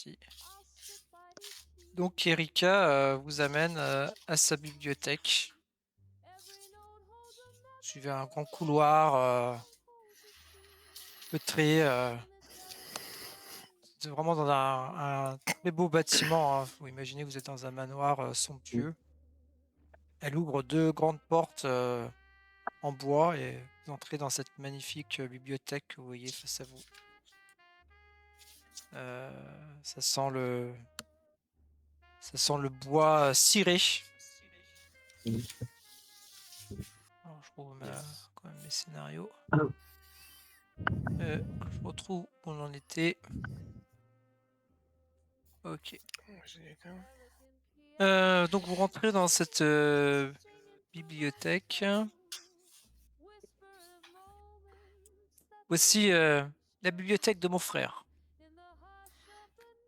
parti. Donc Erika vous amène à sa bibliothèque. Suivez un grand couloir feutré. C'est vraiment dans un très beau bâtiment. Vous imaginez que vous êtes dans un manoir somptueux. Elle ouvre deux grandes portes en bois et vous entrez dans cette magnifique bibliothèque que vous voyez face à vous. Ça sent le bois ciré. Alors, je trouve quand même mes scénarios. Je retrouve où on en était. Ok. Donc vous rentrez dans cette bibliothèque. Voici la bibliothèque de mon frère.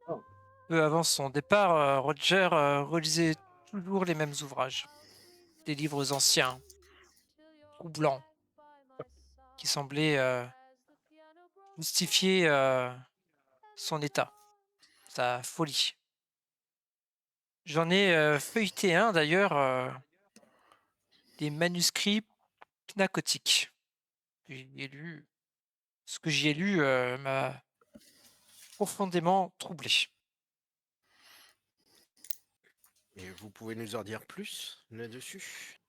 Oh. Peu avant son départ, Roger relisait toujours les mêmes ouvrages. Des livres anciens, troublants, qui semblaient justifier son état, sa folie. J'en ai feuilleté un d'ailleurs, des manuscrits pnacotiques. Ce que j'y ai lu m'a profondément troublé. Et vous pouvez nous en dire plus là-dessus?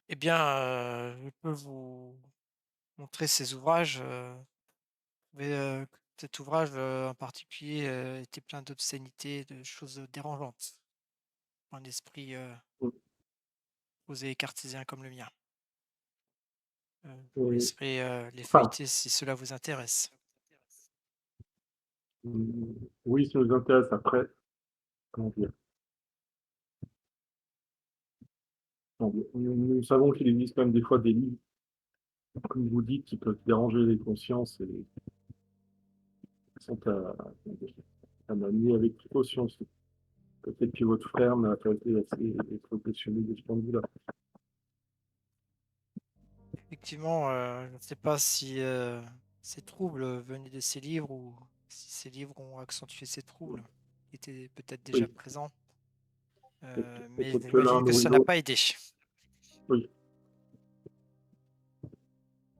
Eh bien, je peux vous montrer ces ouvrages. Mais cet ouvrage en particulier était plein d'obscénités, de choses dérangeantes. Un esprit posé et cartésien comme le mien. Je vous laisserai les Enfin, feuilleter si cela vous intéresse. oui, ça nous intéresse après. Comment dire? Nous savons qu'il existe quand même des fois des livres, comme vous dites, qui peuvent déranger les consciences et qui sont à manier avec précaution. Peut-être que votre frère n'a pas été assez professionnel de ce point de vue-là. Effectivement, je ne sais pas si ces troubles venaient de ces livres ou si ces livres ont accentué ces troubles qui étaient peut-être déjà Oui, présents. et Mais peut-être que l'un j'imagine que nourrit ça n'a l'autre. pas aidé. Oui.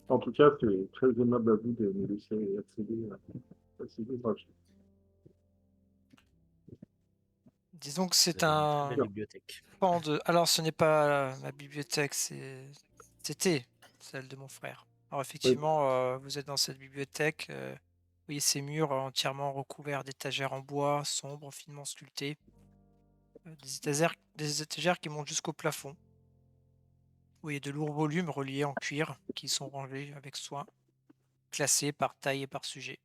En tout cas, c'est très aimable à vous de nous laisser accéder à ces ouvrages. Disons que Vous c'est avez une très un belle bibliothèque. pan de... Alors, ce n'est pas ma bibliothèque, c'était celle de mon frère. Alors, Oui, effectivement, vous êtes dans cette bibliothèque. Vous voyez ces murs entièrement recouverts d'étagères en bois, sombres, finement sculptés. Des étagères qui montent jusqu'au plafond. Vous voyez de lourds volumes reliés en cuir qui sont rangés avec soin, classés par taille et par sujet.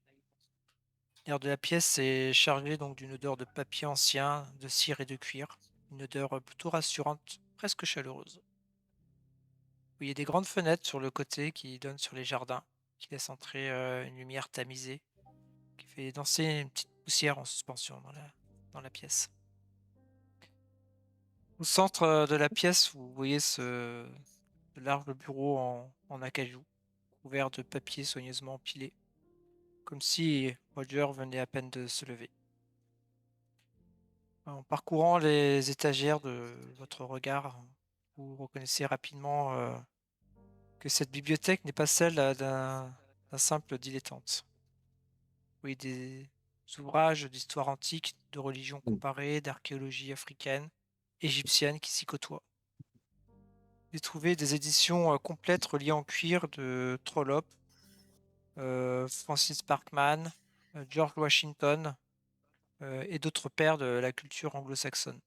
L'air de la pièce est chargé donc d'une odeur de papier ancien, de cire et de cuir. Une odeur plutôt rassurante, presque chaleureuse. Il y a des grandes fenêtres sur le côté qui donnent sur les jardins, qui laissent entrer une lumière tamisée, qui fait danser une petite poussière en suspension dans la pièce. Au centre de la pièce, vous voyez ce large bureau en acajou, couvert de papier soigneusement empilé, comme si Roger venait à peine de se lever. En parcourant les étagères de votre regard, vous reconnaissez rapidement que cette bibliothèque n'est pas celle d'un simple dilettante. Oui, des ouvrages d'histoire antique, de religion comparée, d'archéologie africaine, égyptienne qui s'y côtoient. J'ai trouvé des éditions complètes reliées en cuir de Trollope, Francis Parkman, George Washington et d'autres pères de la culture anglo-saxonne.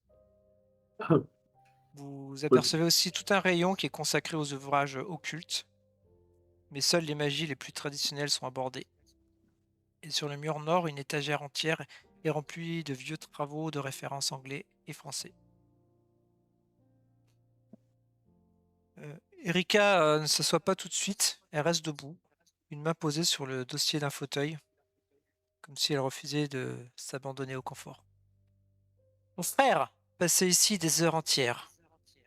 Vous oui. apercevez aussi tout un rayon qui est consacré aux ouvrages occultes, mais seules les magies les plus traditionnelles sont abordées. Et sur le mur nord, une étagère entière est remplie de vieux travaux de référence anglais et français. Erika ne s'assoit pas tout de suite, elle reste debout, une main posée sur le dossier d'un fauteuil, comme si elle refusait de s'abandonner au confort. Mon frère passait ici des heures entières.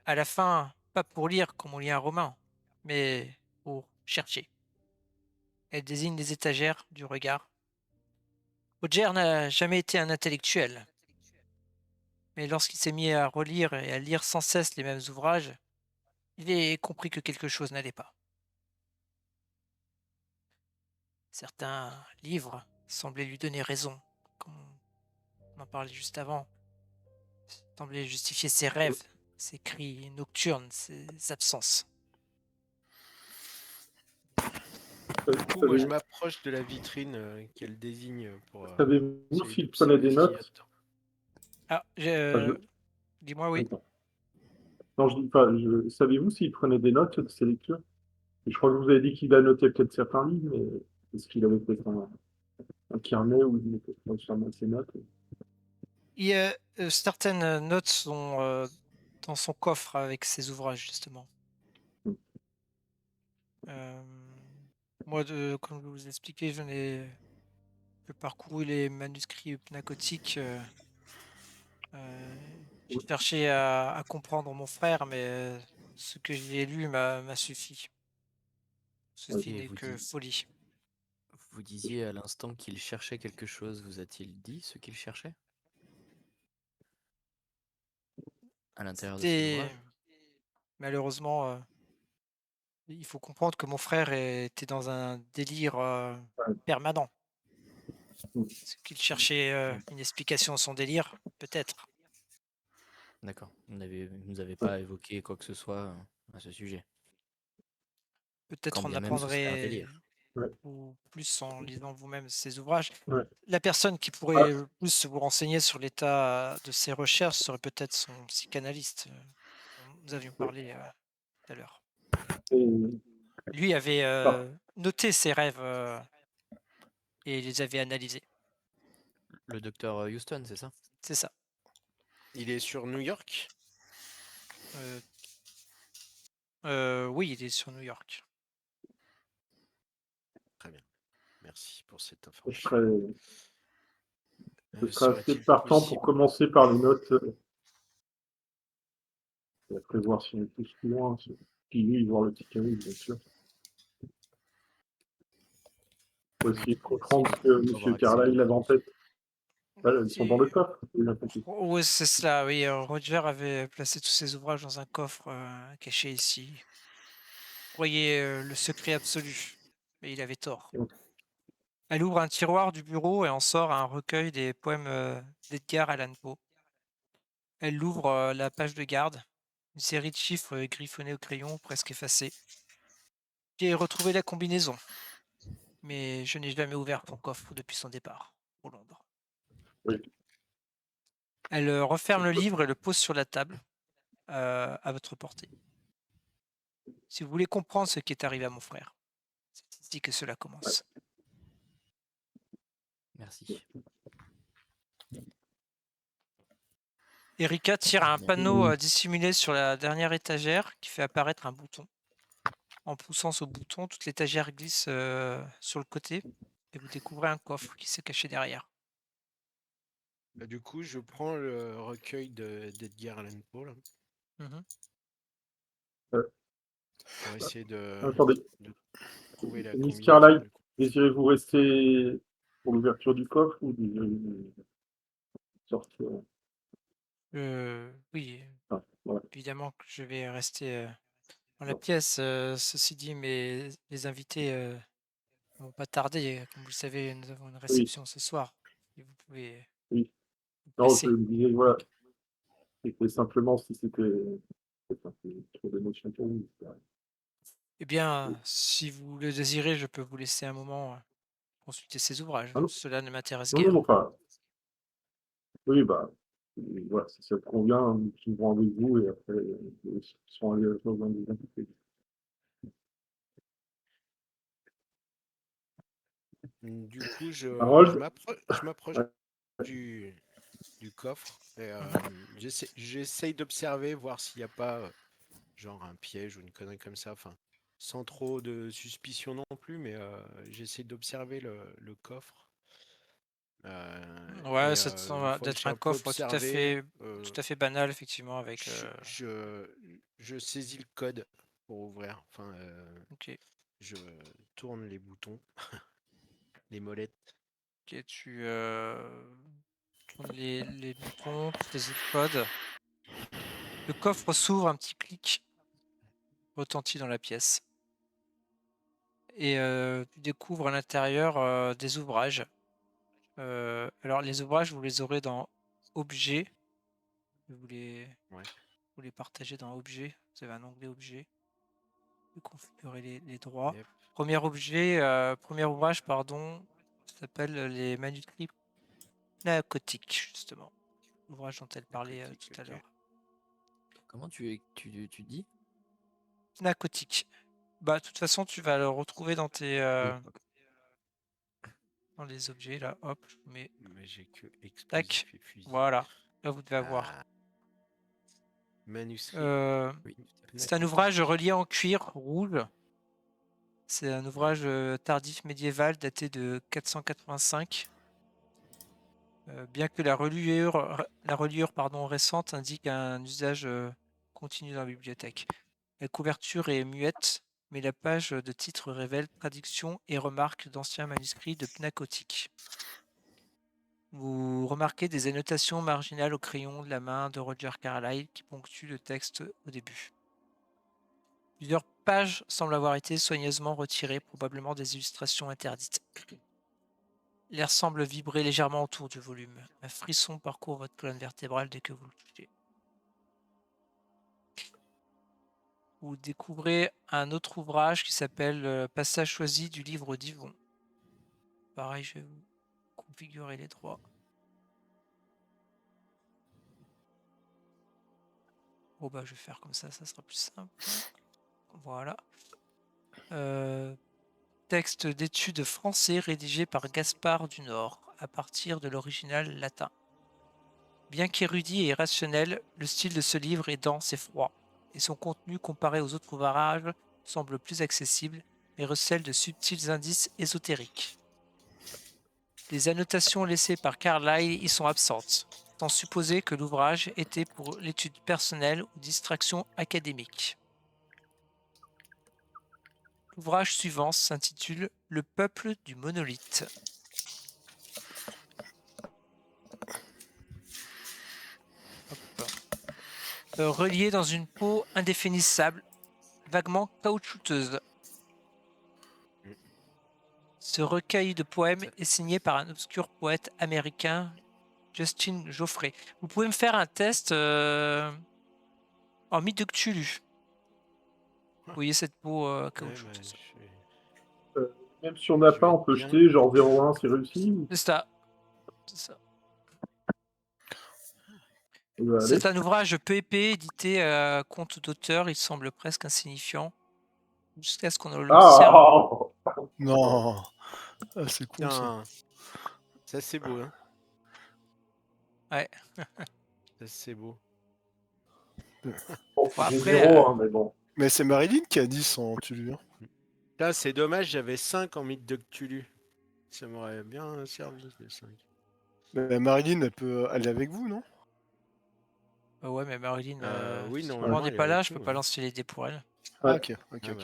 À la fin, pas pour lire comme on lit un roman, mais pour chercher. Elle désigne les étagères du regard. Roger n'a jamais été un intellectuel, mais lorsqu'il s'est mis à relire et à lire sans cesse les mêmes ouvrages, il a compris que quelque chose n'allait pas. Certains livres semblaient lui donner raison, comme on en parlait juste avant, semblaient justifier ses rêves, ses cris nocturnes, ses absences. Du coup, moi, je m'approche de la vitrine qu'elle désigne pour Savez-vous essayer s'il prenait d'observer des ce qu'il y a notes? Ah, Enfin, dis-moi oui. D'accord. Non, je dis pas. Savez-vous s'il prenait des notes de ses lectures? Je crois que vous avez dit qu'il a noté peut-être certains livres, mais est-ce qu'il avait peut-être un carnet où il mettait sûrement ses notes? Il y a, certaines notes sont dans son coffre avec ses ouvrages, justement. Hmm. Euh, Moi, comme je vous ai expliqué, je parcouru les manuscrits pnacotiques. J'ai cherché à comprendre mon frère, mais ce que j'ai lu m'a suffi. Ceci Et n'est que folie. vous disiez à l'instant qu'il cherchait quelque chose. Vous a-t-il dit ce qu'il cherchait à l'intérieur de ses C'était ouvrages? malheureusement, il faut comprendre que mon frère était dans un délire permanent. Ce qu'il cherchait une explication à son délire, peut-être. D'accord. Vous n'avez pas évoqué quoi que ce soit à ce sujet. Quand Peut-être en bien même ce serait un apprendrez délire. ou plus en lisant vous-même ses ouvrages. Ouais. La personne qui Ah, pourrait le plus vous renseigner sur l'état de ses recherches serait peut-être son psychanalyste, dont nous avions parlé tout à l'heure. et- Lui avait ah, noté ses rêves et les avait analysés. Le docteur Houston, c'est ça? C'est ça. Il est sur New York. Oui, il est sur New York. Très bien. Merci pour cette je information. serais, je serais assez Serait-il partant pour possible commencer par les notes et après voir si on est plus loin. Puis lui, voir le psychanalyste, bien sûr. Faut essayer de comprendre ce que Avoir M. accès aux Carlyle avait en documents. tête. Voilà, ils sont dans le coffre, j'ai bien compris. Oui, c'est cela. Oui, Roger avait placé tous ses ouvrages dans un coffre caché ici. Vous croyez le secret absolu, mais il avait tort. Elle ouvre un tiroir du bureau et en sort un recueil des poèmes d'Edgar Allan Poe. Elle ouvre la page de garde, une série de chiffres griffonnés au crayon, presque effacés. J'ai retrouvé la combinaison, mais je n'ai jamais ouvert son coffre depuis son départ pour Londres. Oui. Elle referme le livre et le pose sur la table, à votre portée. Si vous voulez comprendre ce qui est arrivé à mon frère, c'est ici que cela commence. Merci. Erika tire un panneau dissimulé sur la dernière étagère qui fait apparaître un bouton. En poussant ce bouton, toute l'étagère glisse sur le côté et vous découvrez un coffre qui s'est caché derrière. Du coup, je prends le recueil d'Edgar Allan Poe là, Mhm. pour essayer de Attendez, trouver la Miss combinaison. Carlyle, du coup. désirez-vous rester pour l'ouverture du coffre ou désirez-vous sortir? Oui, Ah, voilà. évidemment que je vais rester dans la pièce. Ceci dit, mais les invités ne vont pas tarder. Comme vous le savez, nous avons une Oui, réception ce soir. Et vous pouvez oui. vous Non, je presser. me disais, voilà, c'était simplement si c'était trop d'émotion pour vous. Eh bien, si vous le désirez, je peux vous laisser un moment consulter ces ouvrages. Ah non, Cela ne m'intéresse non, non, guère. enfin, oui, bah, voilà, si ça te convient, nous suivrons avec vous et après, ils seront allés dans un des invités. Du coup, je Harold? m'approche Ouais, du coffre et j'essaye d'observer, voir s'il n'y a pas genre un piège ou une connerie comme ça. Enfin, sans trop de suspicion non plus, mais j'essaie d'observer le coffre. Ouais, Et ça te une semble fois que d'être j'ai un un peu coffre observé, tout à fait banal, effectivement, avec. je, je, je saisis le code pour ouvrir. Enfin, Ok. Je tourne les boutons, les molettes. Ok, tu tournes les boutons, tu fais Z-Code. Le coffre s'ouvre, un petit clic retentit dans la pièce. Et tu découvres à l'intérieur des ouvrages. Alors, les ouvrages, vous les aurez dans Objets. Vous Ouais. les partagez dans Objets. Vous avez un onglet Objets. Vous configurez les droits. Yep. Premier ouvrage, pardon, s'appelle les manuscrits pnacotiques, justement. L'ouvrage dont elle parlait Pnacotique, tout à ok. l'heure. Comment tu dis? Pnacotique. Bah, de toute façon, tu vas le retrouver dans tes Ok. dans les objets là. Hop, je vous mets. Mais j'ai que Tac. explosif et fusil. Voilà. Là, vous devez avoir. Ah. Manuscrit. Oui, C'est un ouvrage relié en cuir rouge. C'est un ouvrage tardif médiéval daté de 485. Bien que la reliure récente indique un usage continu dans la bibliothèque. La couverture est muette, mais la page de titre révèle traductions et remarques d'anciens manuscrits de Pnacotique. Vous remarquez des annotations marginales au crayon de la main de Roger Carlyle qui ponctuent le texte au début. Plusieurs pages semblent avoir été soigneusement retirées, probablement des illustrations interdites. L'air semble vibrer légèrement autour du volume. Un frisson parcourt votre colonne vertébrale dès que vous le touchez. Vous découvrez un autre ouvrage qui s'appelle Passage choisi du livre d'Yvon. Pareil, je vais vous configurer les droits. Bon bah je vais faire comme ça sera plus simple. Voilà. Texte d'études français rédigé par Gaspard du Nord à partir de l'original latin. Bien qu'érudit et rationnel, le style de ce livre est dense et froid, et son contenu comparé aux autres ouvrages semble plus accessible, mais recèle de subtils indices ésotériques. Les annotations laissées par Carlyle y sont absentes, sans supposer que l'ouvrage était pour l'étude personnelle ou distraction académique. L'ouvrage suivant s'intitule Le peuple du monolithe. Hop. Relié dans une peau indéfinissable, vaguement caoutchouteuse. Ce recueil de poèmes est signé par un obscur poète américain, Justin Geoffrey. Vous pouvez me faire un test en mythe de Cthulhu. Vous voyez cette peau Ouais, bah, caoutchouteuse. Même si on n'a Je pas, vais on peut bien- jeter, genre 0,1, c'est réussi. C'est ça. C'est ça. Allez. C'est un ouvrage peu épais, édité à compte d'auteur. Il semble presque insignifiant. Jusqu'à ce qu'on le serve. Ah Non, ah, c'est con ça. Putain. Ça c'est beau, hein. Ouais. Ça c'est beau. Bon, Bon, j'ai après, 0, hein, mais bon. Mais c'est Marilyn qui a 10 en Cthulhu. Hein. Là, c'est dommage, j'avais 5 en mythe de Cthulhu. Ça m'aurait bien servi, les 5. Mais Marilyn, elle peut aller avec vous, non? ouais, mais Marilyn, Oui, si normalement, on n'est elle est pas là, avec je peux nous, pas ouais. lancer les dés pour elle. Ah, Ouais. ok, ok, Ah ok. bah.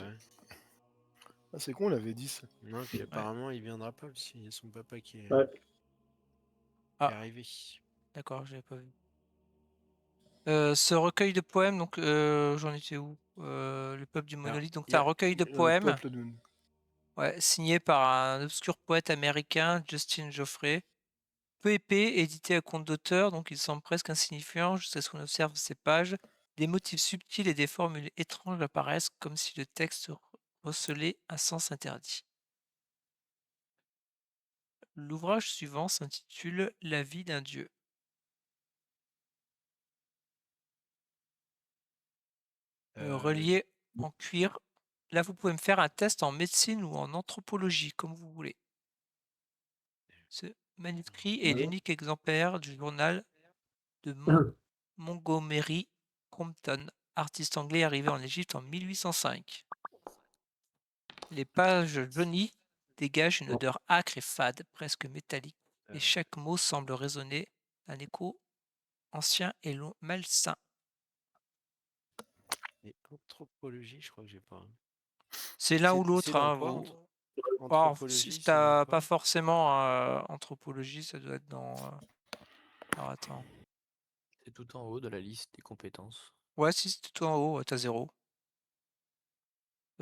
Ah, c'est con, elle avait 10. Non, puis apparemment, il viendra pas parce qu'il y a son papa qui est Ouais. arrivé. D'accord, je l'avais pas vu. Ce recueil de poèmes, donc j'en étais où Le peuple du monolithe. Donc, il c'est y un a- recueil de Le poèmes peuple de... signé par un obscur poète américain, Justin Geoffrey. Peu épais, édité à compte d'auteur, donc il semble presque insignifiant jusqu'à ce qu'on observe ces pages. Des motifs subtils et des formules étranges apparaissent comme si le texte recelait un sens interdit. L'ouvrage suivant s'intitule La vie d'un dieu. Relié en cuir. Là, vous pouvez me faire un test en médecine ou en anthropologie, comme vous voulez. Ce manuscrit est Ouais. l'unique exemplaire du journal de Montgomery Crompton, artiste anglais arrivé en Égypte en 1805. Les pages jaunies dégagent une odeur âcre et fade, presque métallique, et chaque mot semble résonner d'un écho ancien et malsain. Et anthropologie, je crois que j'ai pas. C'est l'un ou C'est l'autre, dans hein, quoi vous. Alors, si anthropologie, c'est dans t'as quoi? pas forcément anthropologie, ça doit être dans. Alors attends. C'est tout en haut de la liste des compétences. Ouais, si c'est tout en haut, t'as 0.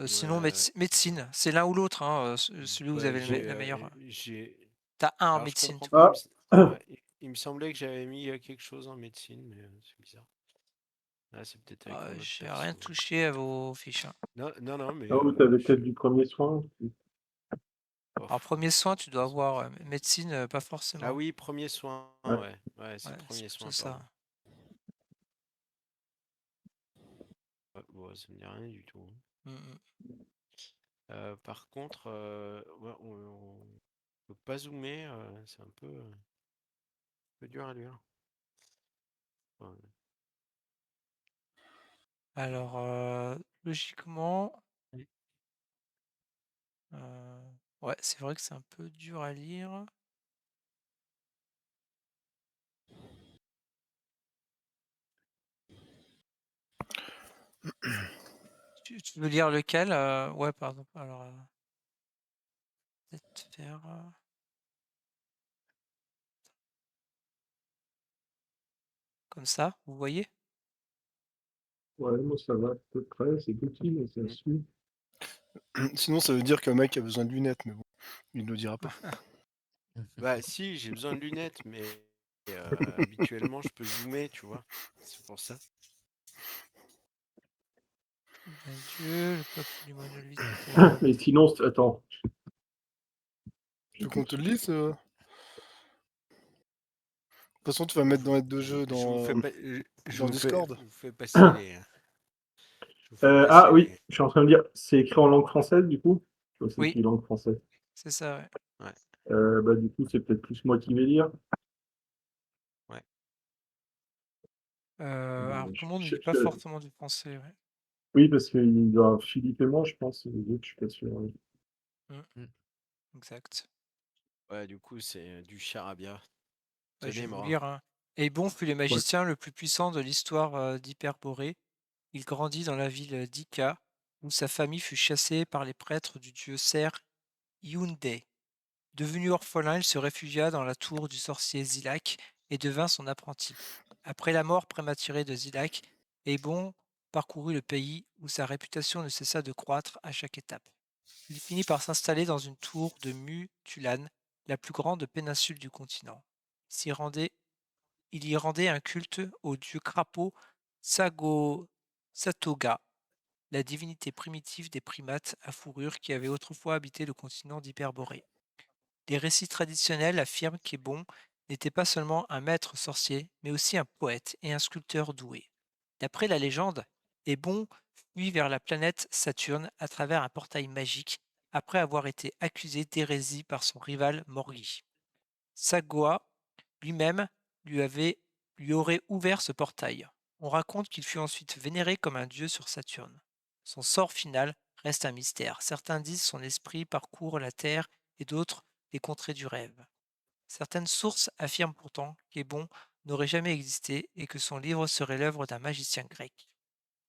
Sinon, Ouais, médecine, c'est l'un ou l'autre, hein, celui où vous ouais, avez la meilleure. j'ai. T'as 1 en Alors je médecine, comprends tu pas. vois. Ah, Ouais, il me semblait que j'avais mis quelque chose en médecine, mais c'est bizarre. Ah, c'est peut-être avec mon autre J'ai rien perso. touché à vos fiches, hein. Non, mais ah oui, t'avais peut-être du premier soin. Alors, bof. premier soin, tu dois avoir médecine, pas Ah forcément. oui, premier soin, Ouais. ouais. Ouais, c'est Ouais, c'est premier plutôt soin, ça. pardon. Ouais, bon, ça me dit rien du tout. Mm, mm. Par contre, ouais, on peut pas zoomer, c'est un peu dur à lire. Ouais. Alors, logiquement, Oui. ouais, c'est vrai que c'est un peu dur à lire. Tu veux lire lequel? Ouais, pardon. Alors, peut-être faire. Comme ça, vous voyez? Ouais, moi ça va à peu près, c'est petit, mais ça Mm. suit. Sinon, ça veut dire qu'un mec a besoin de lunettes, mais bon, il ne le dira pas. Bah si, j'ai besoin de lunettes, mais habituellement je peux zoomer, tu vois. C'est pour ça. Bien Dieu, le peuple du monolithe était. Mais sinon, attends. Tu veux qu'on te le lise De toute façon, tu vas mettre dans l'aide de jeu Je vous fais dans, pas, dans Discord. je vous fais passer les. Je vous fais Ah passer oui, les. je suis en train de dire, c'est écrit en langue française du coup? Je sais c'est Oui, écrit langue française. c'est ça, ouais. Ouais, Bah, du coup, c'est peut-être plus moi qui vais lire. ouais. Alors, tout le monde ne Je- lit pas je- forcément du français, ouais. Oui, parce qu'il doit y avoir Philippe et moi, je pense, et les autres, je suis pas sûr. Exact. Ouais, du coup, c'est du charabia. Ouais, je vais vous Tenez-moi. lire, hein. Eibon fut le Ouais. magicien le plus puissant de l'histoire d'Hyperborée. Il grandit dans la ville d'Ika, où sa famille fut chassée par les prêtres du dieu cerf Hyundai. Devenu orphelin, il se réfugia dans la tour du sorcier Zilak et devint son apprenti. Après la mort prématurée de Zilak, Eibon parcourut le pays où sa réputation ne cessa de croître à chaque étape. Il finit par s'installer dans une tour de Mu-Tulan, la plus grande péninsule du continent. Il y rendait un culte au dieu crapaud Satoga, la divinité primitive des primates à fourrure qui avait autrefois habité le continent d'Hyperborée. Les récits traditionnels affirment qu'Ébon n'était pas seulement un maître sorcier, mais aussi un poète et un sculpteur doué. D'après la légende, Ébon fuit vers la planète Saturne à travers un portail magique après avoir été accusé d'hérésie par son rival Morgi. Sagoa lui-même lui aurait ouvert ce portail. On raconte qu'il fut ensuite vénéré comme un dieu sur Saturne. Son sort final reste un mystère. Certains disent son esprit parcourt la Terre et d'autres les contrées du rêve. Certaines sources affirment pourtant qu'Ébon n'aurait jamais existé et que son livre serait l'œuvre d'un magicien grec.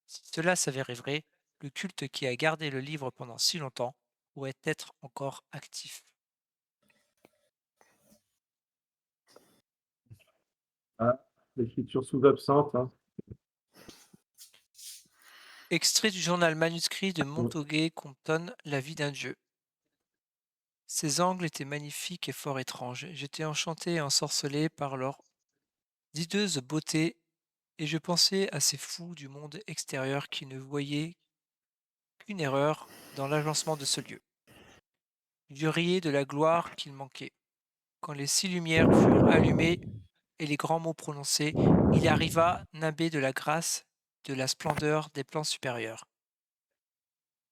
Si cela s'avérait vrai, le culte qui a gardé le livre pendant si longtemps pourrait être encore actif. Ah, l'écriture sous absinthe. Hein. Extrait du journal manuscrit de Mm. Montague Compton, La vie d'un dieu. Ces angles étaient magnifiques et fort étranges. J'étais enchanté et ensorcelé par leur hideuse beauté, et je pensais à ces fous du monde extérieur qui ne voyaient qu'une erreur dans l'agencement de ce lieu. Je riais de la gloire qu'il manquait. Quand les 6 lumières furent allumées et les grands mots prononcés, il arriva, nimbé de la grâce, de la splendeur des plans supérieurs.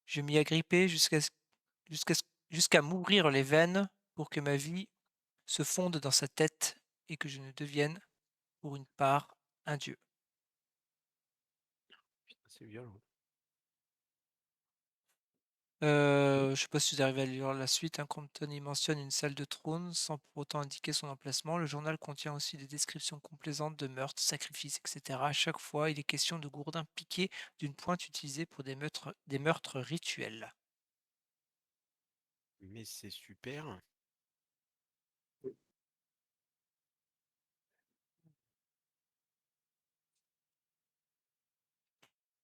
Je m'y agrippai jusqu'à jusqu'à m'ouvrir les veines pour que ma vie se fonde dans sa tête et que je ne devienne, pour une part, un dieu. Putain, c'est violent. Je ne sais pas si vous arrivez à lire la suite. Hein. Compton y mentionne une salle de trône sans pour autant indiquer son emplacement. Le journal contient aussi des descriptions complaisantes de meurtres, sacrifices, etc. À chaque fois, il est question de gourdins piqués d'une pointe utilisée pour des meurtres rituels. Mais c'est super.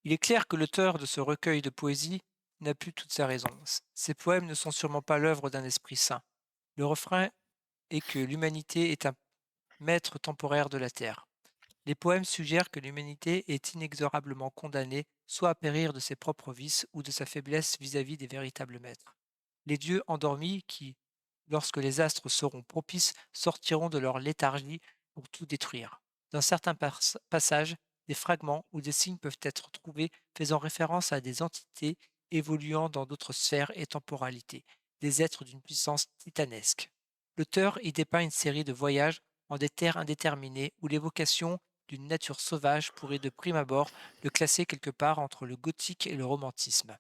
Il est clair que l'auteur de ce recueil de poésie n'a plus toutes ses raisons. Ces poèmes ne sont sûrement pas l'œuvre d'un esprit saint. Le refrain est que l'humanité est un maître temporaire de la Terre. Les poèmes suggèrent que l'humanité est inexorablement condamnée soit à périr de ses propres vices ou de sa faiblesse vis-à-vis des véritables maîtres. Les dieux endormis qui, lorsque les astres seront propices, sortiront de leur léthargie pour tout détruire. Dans certains passages, des fragments ou des signes peuvent être trouvés faisant référence à des entités évoluant dans d'autres sphères et temporalités, des êtres d'une puissance titanesque. L'auteur y dépeint une série de voyages en des terres indéterminées où l'évocation d'une nature sauvage pourrait de prime abord le classer quelque part entre le gothique et le romantisme.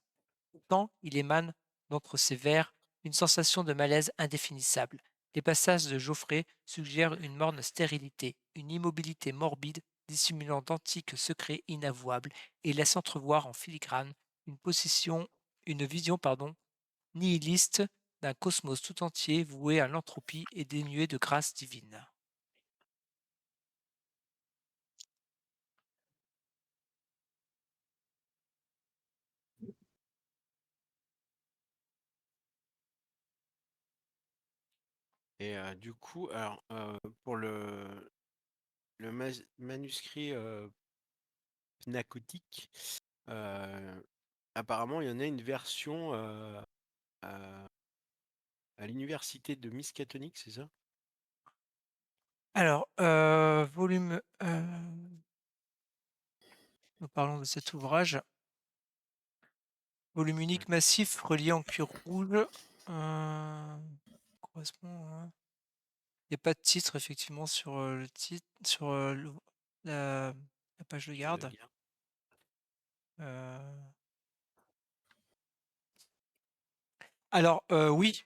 Pourtant, il émane d'entre ces vers une sensation de malaise indéfinissable. Les passages de Geoffrey suggèrent une morne stérilité, une immobilité morbide dissimulant d'antiques secrets inavouables et laisse entrevoir en filigrane une vision nihiliste d'un cosmos tout entier voué à l'entropie et dénué de grâce divine. Et du coup, alors, pour le manuscrit pnacotique, apparemment, il y en a une version à, à l'université de Miskatonic, c'est ça? Alors, nous parlons de cet ouvrage. Volume Ouais. unique massif relié en cuir rouge. Correspond Il n'y a pas de titre effectivement sur le titre, sur la page de Je garde. garde. Euh, Alors, oui,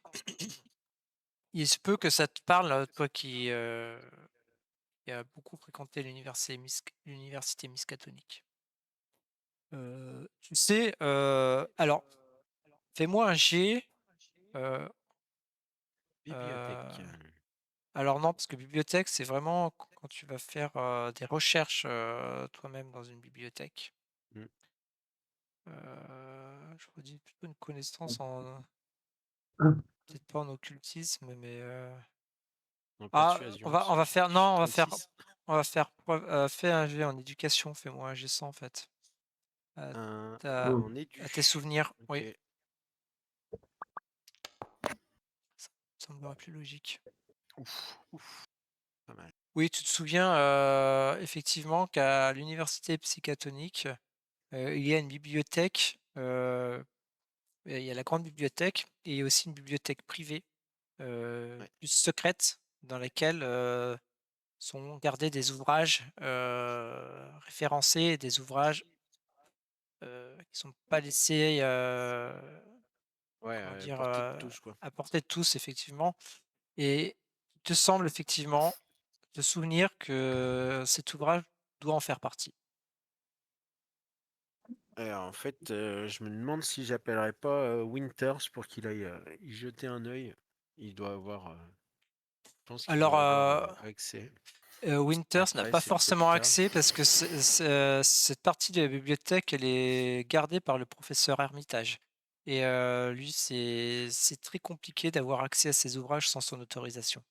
il se peut que ça te parle, toi qui a beaucoup fréquenté l'université miskatonique. Tu sais, alors, fais-moi un G. euh, Bibliothèque. euh, alors non, parce que bibliothèque, c'est vraiment quand tu vas faire des recherches toi-même dans une bibliothèque. Mm. Je redis plutôt une connaissance en, peut-être pas en occultisme, mais En ah, persuasion. on va faire, non, 36. fais un G en éducation, fais-moi un G 100 en fait. À, ta- En édu. à tes souvenirs, Ok. oui, ça me semblerait plus logique. Ouf. Pas mal. Oui, tu te souviens effectivement qu'à l'université psychatonique, il y a une bibliothèque, il y a la grande bibliothèque et il y a aussi une bibliothèque privée, Ouais. plus secrète, dans laquelle sont gardés des ouvrages référencés, des ouvrages qui sont pas laissés, Ouais, comment dire, portée de tous, quoi. à portée de tous, effectivement. Et il te semble effectivement te souvenir que cet ouvrage doit en faire partie. En fait, je me demande si j'appellerais pas Winters pour qu'il aille y jeter un œil. Il doit avoir. Je pense qu'il Alors, doit avoir accès. Winters n'a Après, pas c'est peut-être forcément tard. accès parce que cette partie de la bibliothèque, elle est gardée par le professeur Hermitage. Et lui, c'est très compliqué d'avoir accès à ces ouvrages sans son autorisation.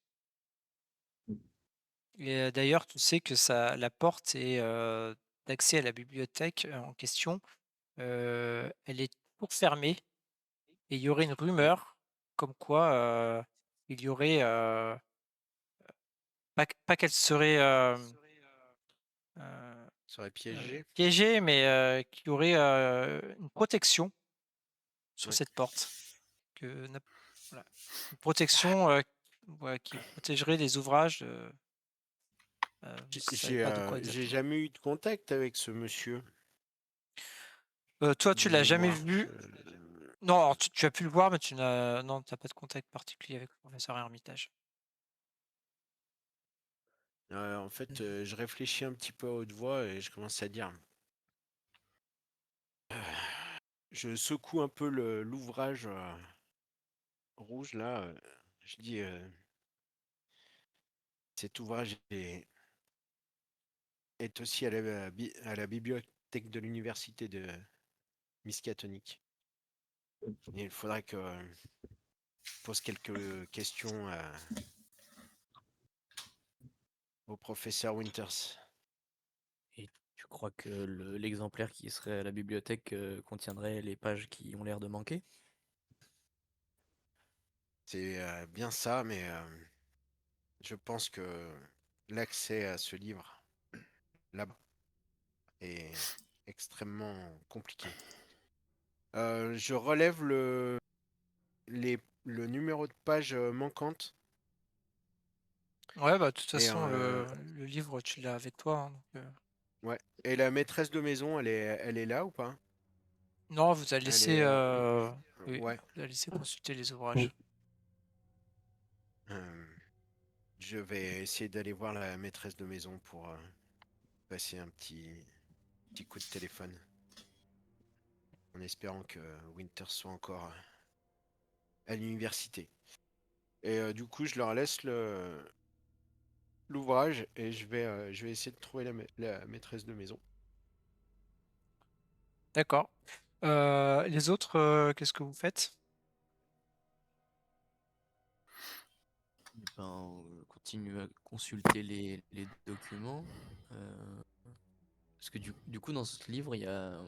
Et d'ailleurs, tu sais que la porte d'accès à la bibliothèque en question, elle est toujours fermée et il y aurait une Ouais. rumeur comme quoi il y aurait, pas qu'elle serait Ça aurait piégé. piégée, mais qu'il y aurait une protection sur Ouais. cette porte. Voilà. Une protection voilà, qui protégerait les ouvrages. Vous ne savez pas de quoi J'ai exactement. jamais eu de contact avec ce monsieur Toi, de tu l'as jamais mémoire. vu. Non, alors, tu as pu le voir, mais non, t'as pas de contact particulier avec le professeur Hermitage. En fait, je réfléchis un petit peu à haute voix et je commence à dire. Je secoue un peu l'ouvrage rouge là, je dis cet ouvrage est aussi à la bibliothèque de l'université de Miskatonic. Et il faudrait que je pose quelques questions au professeur Winters. Et tu crois que l'exemplaire qui serait à la bibliothèque contiendrait les pages qui ont l'air de manquer? C'est bien ça, mais je pense que l'accès à ce livre là-bas est extrêmement compliqué. Je relève le numéro de page manquante. Ouais, bah, de toute Et façon, le livre, tu l'as avec toi, hein, donc, ouais. Et la maîtresse de maison, elle est là ou pas? non, vous a Elle laissé, est. oui, Ouais. vous a laissé consulter les ouvrages. Euh, je vais essayer d'aller voir la maîtresse de maison pour passer un petit coup de téléphone. En espérant que Winter soit encore à l'université. Et du coup, je leur laisse l'ouvrage et je vais essayer de trouver la maîtresse de maison. D'accord. Les autres, qu'est-ce que vous faites? Ben, on continue à consulter les documents. Parce que du coup, dans ce livre, il y a,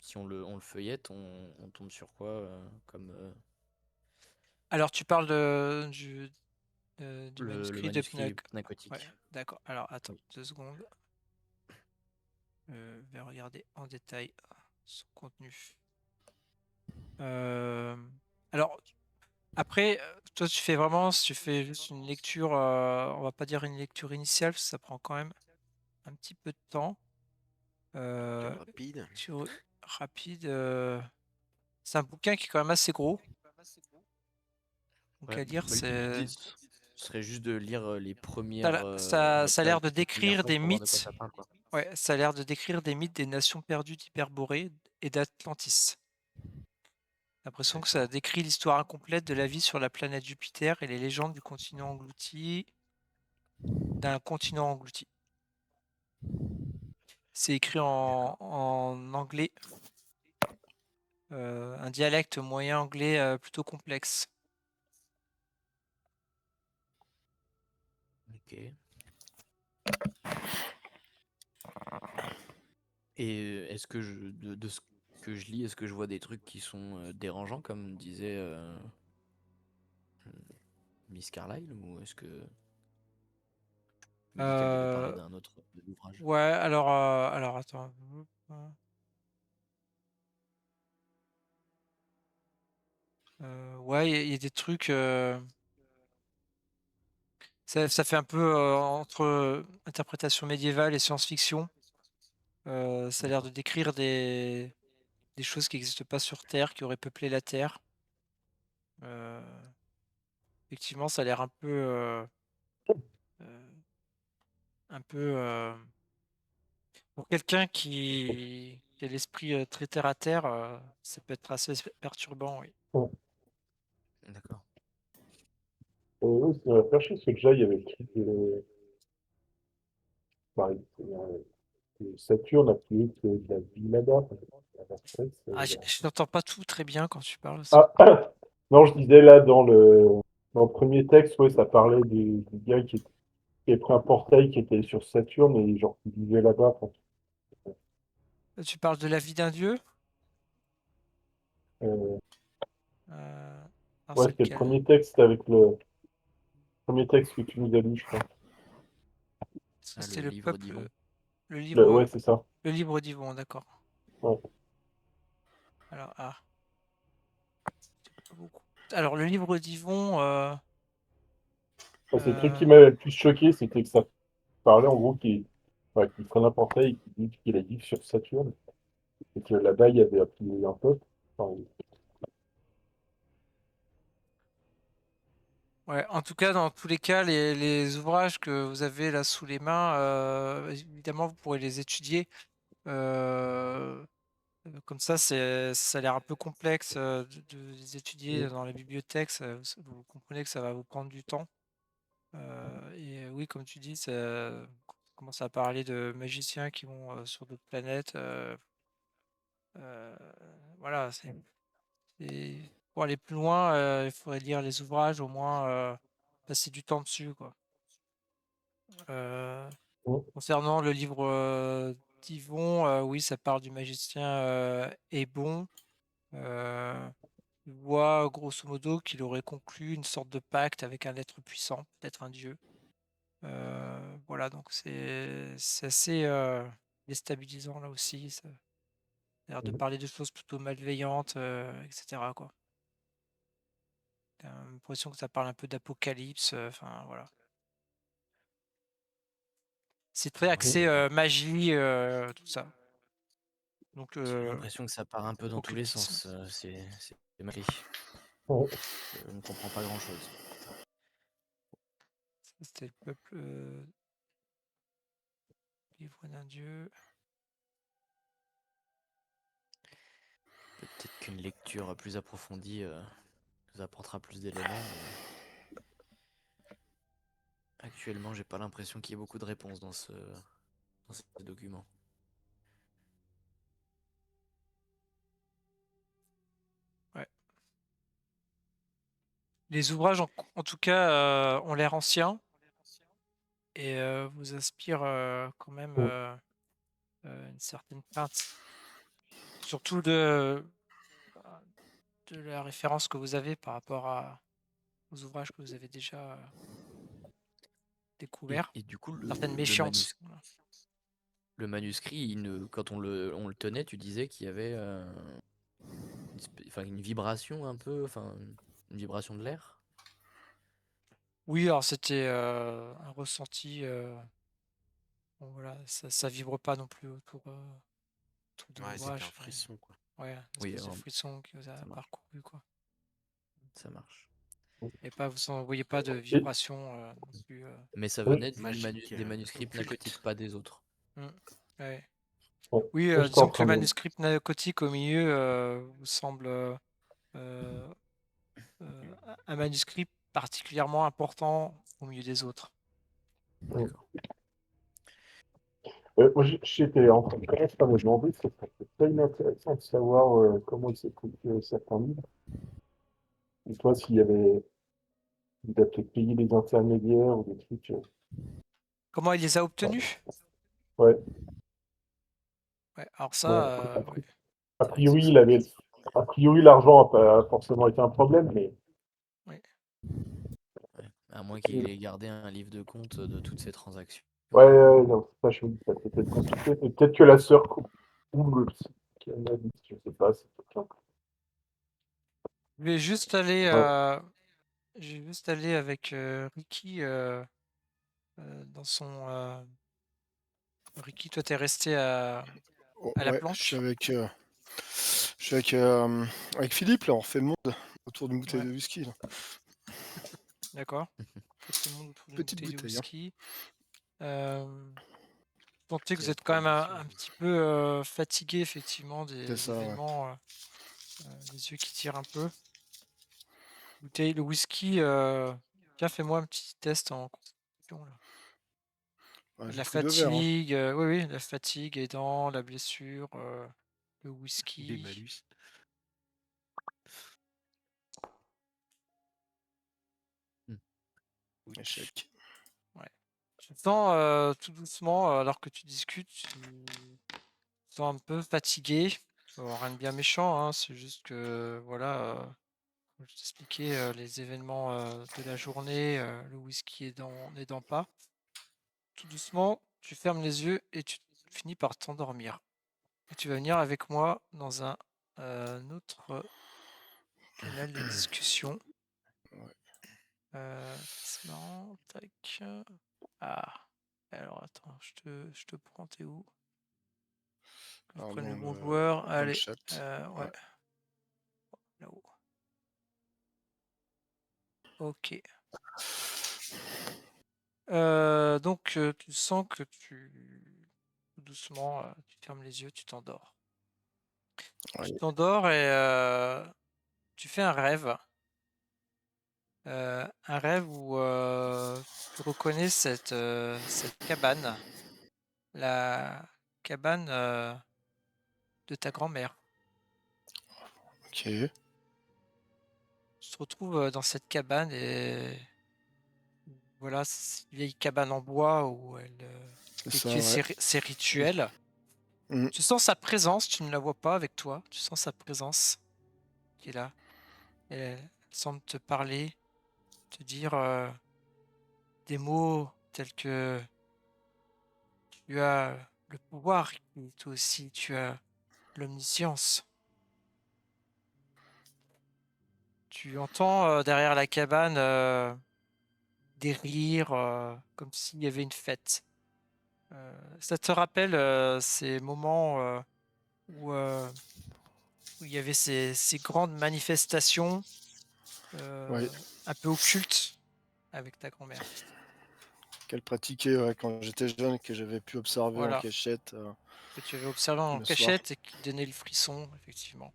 si on le feuillette, on tombe sur quoi comme Alors, tu parles du le manuscrit de manuscrit Ouais, pnacotique. d'accord. Alors, attends Oui. 2 secondes. Je vais regarder en détail son contenu. Alors, après, toi, si tu fais juste une lecture, on va pas dire une lecture initiale, parce que ça prend quand même un petit peu de temps. Lecture Euh, rapide. lecture rapide, c'est un bouquin qui est quand même assez gros. Donc Ouais. à lire, Bah, l'idée serait juste de lire les premières, ça a l'air de les premières décrire pages des pour voir de quoi mythes. ça parle, quoi. Ouais, ça a l'air de décrire des mythes des nations perdues d'Hyperborée et d'Atlantis. L'impression que ça D'accord. décrit l'histoire incomplète de la vie sur la planète Jupiter et les légendes du continent englouti, d'un continent englouti. C'est écrit en anglais, un dialecte moyen anglais plutôt complexe. Ok. Et est-ce que de ce que je lis, est-ce que je vois des trucs qui sont dérangeants, comme disait Miss Carlyle, ou est-ce que je me dis qu'elle devait parler Euh, d'un autre ouvrage? ouais, alors attends. Ouais, il y a des trucs. Ça fait un peu entre interprétation médiévale et science-fiction. Ça a l'air de D'accord. décrire des choses qui n'existent pas sur Terre, qui auraient peuplé la Terre. Euh, effectivement, ça a l'air euh, un peu pour quelqu'un qui a l'esprit très terre à terre, ça peut être assez perturbant, oui. D'accord. Oui, ça m'a fait chier, parce que déjà, il y avait le truc de, bah, de Saturne, appelé que de la Villada. Enfin, la espèce, Ah, je n'entends pas tout très bien quand tu parles. Ah, non, je disais là, dans le premier texte, ouais, ça parlait du gars qui a pris un portail qui était sur Saturne et genre qui vivait là-bas. Enfin, Tu parles de la vie d'un dieu? euh, Euh, alors ouais, c'est c'était le lequel? premier texte avec le premier texte que tu nous as lu, je crois. Ça, Ah, c'était le le livre peuple, d'Yvon. Ouais, c'est ça. le livre d'Yvon, d'accord. Ouais. Alors, pas beaucoup. Alors, le livre d'Yvon, Enfin, c'est le truc qui euh, m'avait le plus choqué, c'était que ça parlait en gros qu'il prenne un portail et qu'il dit qu'il a dit sur Saturne et que là-bas il y avait appelé un peuple. Enfin, ouais, en tout cas, dans tous les cas, les ouvrages que vous avez là sous les mains, évidemment, vous pourrez les étudier. Euh, Comme ça a l'air un peu complexe, de les étudier dans les bibliothèques, vous comprenez que ça va vous prendre du temps. Et oui, comme tu dis, ça on commence à parler de magiciens qui vont, sur d'autres planètes, heu, voilà, pour aller plus loin, il faudrait lire les ouvrages, au moins, passer du temps dessus, quoi. Heu, Ouais. Concernant le livre, d'Yvon, oui, ça parle du magicien, Eybon. Heu, il voit grosso modo qu'il aurait conclu une sorte de pacte avec un être puissant, peut-être un dieu. Voilà, donc c'est assez, déstabilisant là aussi, ça a l'air de Mhm. parler de choses plutôt malveillantes, et cetera, quoi. Tu l'impression que ça parle un peu d'apocalypse, enfin voilà. C'est très axé, magie, tout ça. Donc J'ai l'impression que ça part un peu dans tous les occultisme. sens. C'est mal. Ouais. Je ne comprends pas grand-chose. Ça, c'était le peuple, livre d'un dieu. Peut-être qu'une lecture plus approfondie nous apportera plus d'éléments, mais actuellement, j'ai pas l'impression qu'il y ait beaucoup de réponses dans ces documents. Ouais. Les ouvrages en tout cas, ont l'air anciens et vous inspirent, quand même, Ouais. une certaine crainte. Surtout de la référence que vous avez par rapport aux ouvrages que vous avez déjà, découverts. Et du coup, Certaines méchances, voilà. le manuscrit, quand on le tenait, tu disais qu'il y avait une vibration un peu, une vibration de l'air. Oui, alors c'était, un ressenti, bon voilà, ça vibre pas non plus autour de Ouais, c'était un l'ouvrage, mais frisson, quoi. ouais, une Oui, espèce de alors, frisson qui vous a ça marche. parcouru, quoi. Ça marche. Et pas vous voyez pas de Et, vibration, non plus, Mais ça oui, venait Magique, des manuscrits pnacotiques, occulte. pas des autres. Ouais. ouais. Oui, Là, j'étais en disons que train le de. manuscrit pnacotique au milieu, vous semble, heu, un manuscrit particulièrement important au milieu des autres. Ouais. D'accord. Moi, j'étais en train de commencer à me demander, c'est très inintéressant de savoir comment il s'écoute certains livres. Et toi, s'il y avait, il a peut-être payé des intermédiaires ou des trucs. Comment il les a Enfin, obtenus? ouais, Ouais, alors ouais. ça, ouais, A c'est vrai que ce priori, serait a priori, l'argent n'a pas forcément été un problème, mais oui. Ouais. À moins qu'il ait gardé un livre de compte de toutes ces transactions. ouais, non, ça, je me dis, ça peut être compliqué. Et peut-être que la sœur ou le psy qui en a dit, je sais pas, c'est quelqu'un. Je vais juste aller, Ouais, je vais juste aller avec, Ricky, dans son, Ricky, toi, t'es resté Oh, à la ouais, planche? je suis avec Philippe, là, on refait le monde autour d'une bouteille Ouais, de whisky, là. d'accord. Faites tout le monde autour d'une Petite bouteille de bouteille, hein. whisky. Vous sentez que vous Quelle êtes quand même production. un petit peu, fatigué effectivement C'est des ça, ouais. événements, les yeux qui tirent un peu. Bouteille de whisky, tiens, fais-moi un petit test en constitution, là. Ouais, j'ai La pris 2 verres, hein. fatigue, oui, oui, la fatigue aidant, la blessure, le Des whisky. malus. Hmm. Ouch. Échec. Ouais. Tu sens, tout doucement, alors que tu discutes, tu te sens un peu fatigué. Rien de bien méchant, hein, c'est juste que, voilà, comme je t'expliquais, les événements, de la journée, le whisky n'aidant pas. Tout doucement, tu fermes les yeux et tu finis par t'endormir. Et tu vas venir avec moi dans un autre canal de discussion. Ouais. C'est marrant, tac. Ah, alors attends, je te prends, t'es où? Que je Alors, prenne le bon joueur. dans le Allez, chat. ouais, Ouais. là-haut. Ok. Donc, tu sens que tout doucement, tu fermes les yeux, tu t'endors. Ouais. Tu t'endors et tu fais un rêve. Un rêve où tu reconnais cette cabane, la cabane de ta grand-mère. Ok. Tu te retrouves dans cette cabane et voilà, c'est une vieille cabane en bois où elle C'est ça, effectuait ouais. ses rituels. Mm. Tu sens sa présence, tu ne la vois pas avec toi, tu sens sa présence qui est là. Elle semble te parler, te dire des mots tels que tu as le pouvoir, et toi aussi tu as l'omniscience. Tu entends derrière la cabane des rires, comme s'il y avait une fête. Ça te rappelle ces moments où il y avait ces grandes manifestations Ouais. un peu occultes avec ta grand-mère. Qu'elle pratiquait ouais, quand j'étais jeune et que j'avais pu observer en Voilà, cachette que tu avais observé en le soir. cachette et qui te donnait le frisson, effectivement.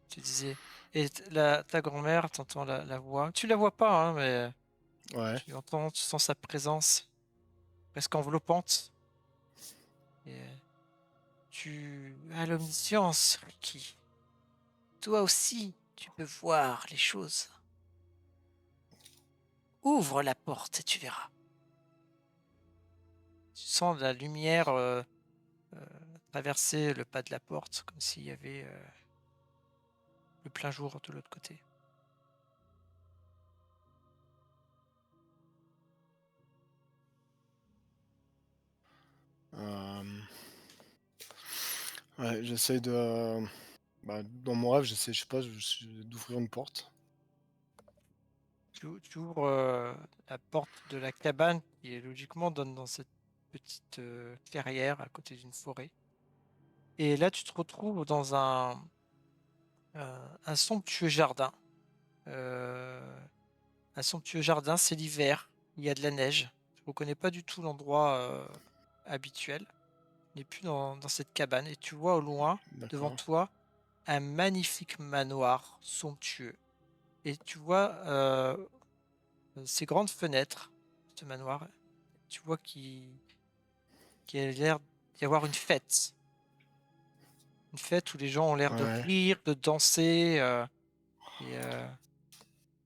Tu disais. Et ta grand-mère, tu entends la voix. Tu la vois pas, hein, mais Ouais. tu entends, tu sens sa présence presque enveloppante. Et tu as l'omniscience, Ricky. Toi aussi, tu peux voir les choses. Ouvre la porte et tu verras. Tu sens la lumière traverser le pas de la porte, comme s'il y avait le plein jour de l'autre côté. Euh, Ouais, j'essaye de. Bah, dans mon rêve, j'essaie, je sais pas, d'ouvrir une porte. Tu ouvres la porte de la cabane qui logiquement donne dans cette petite clairière à côté d'une forêt. Et là, tu te retrouves dans un somptueux jardin. Euh, un somptueux jardin, c'est l'hiver, il y a de la neige. Tu ne reconnais pas du tout l'endroit habituel. Tu n'es plus dans cette cabane et tu vois au loin, devant D'accord. toi, un magnifique manoir somptueux. Et tu vois ces grandes fenêtres, ce manoir, tu vois qu'il a l'air d'y avoir une fête. Une fête où les gens ont l'air de Ouais. rire, de danser, et, euh,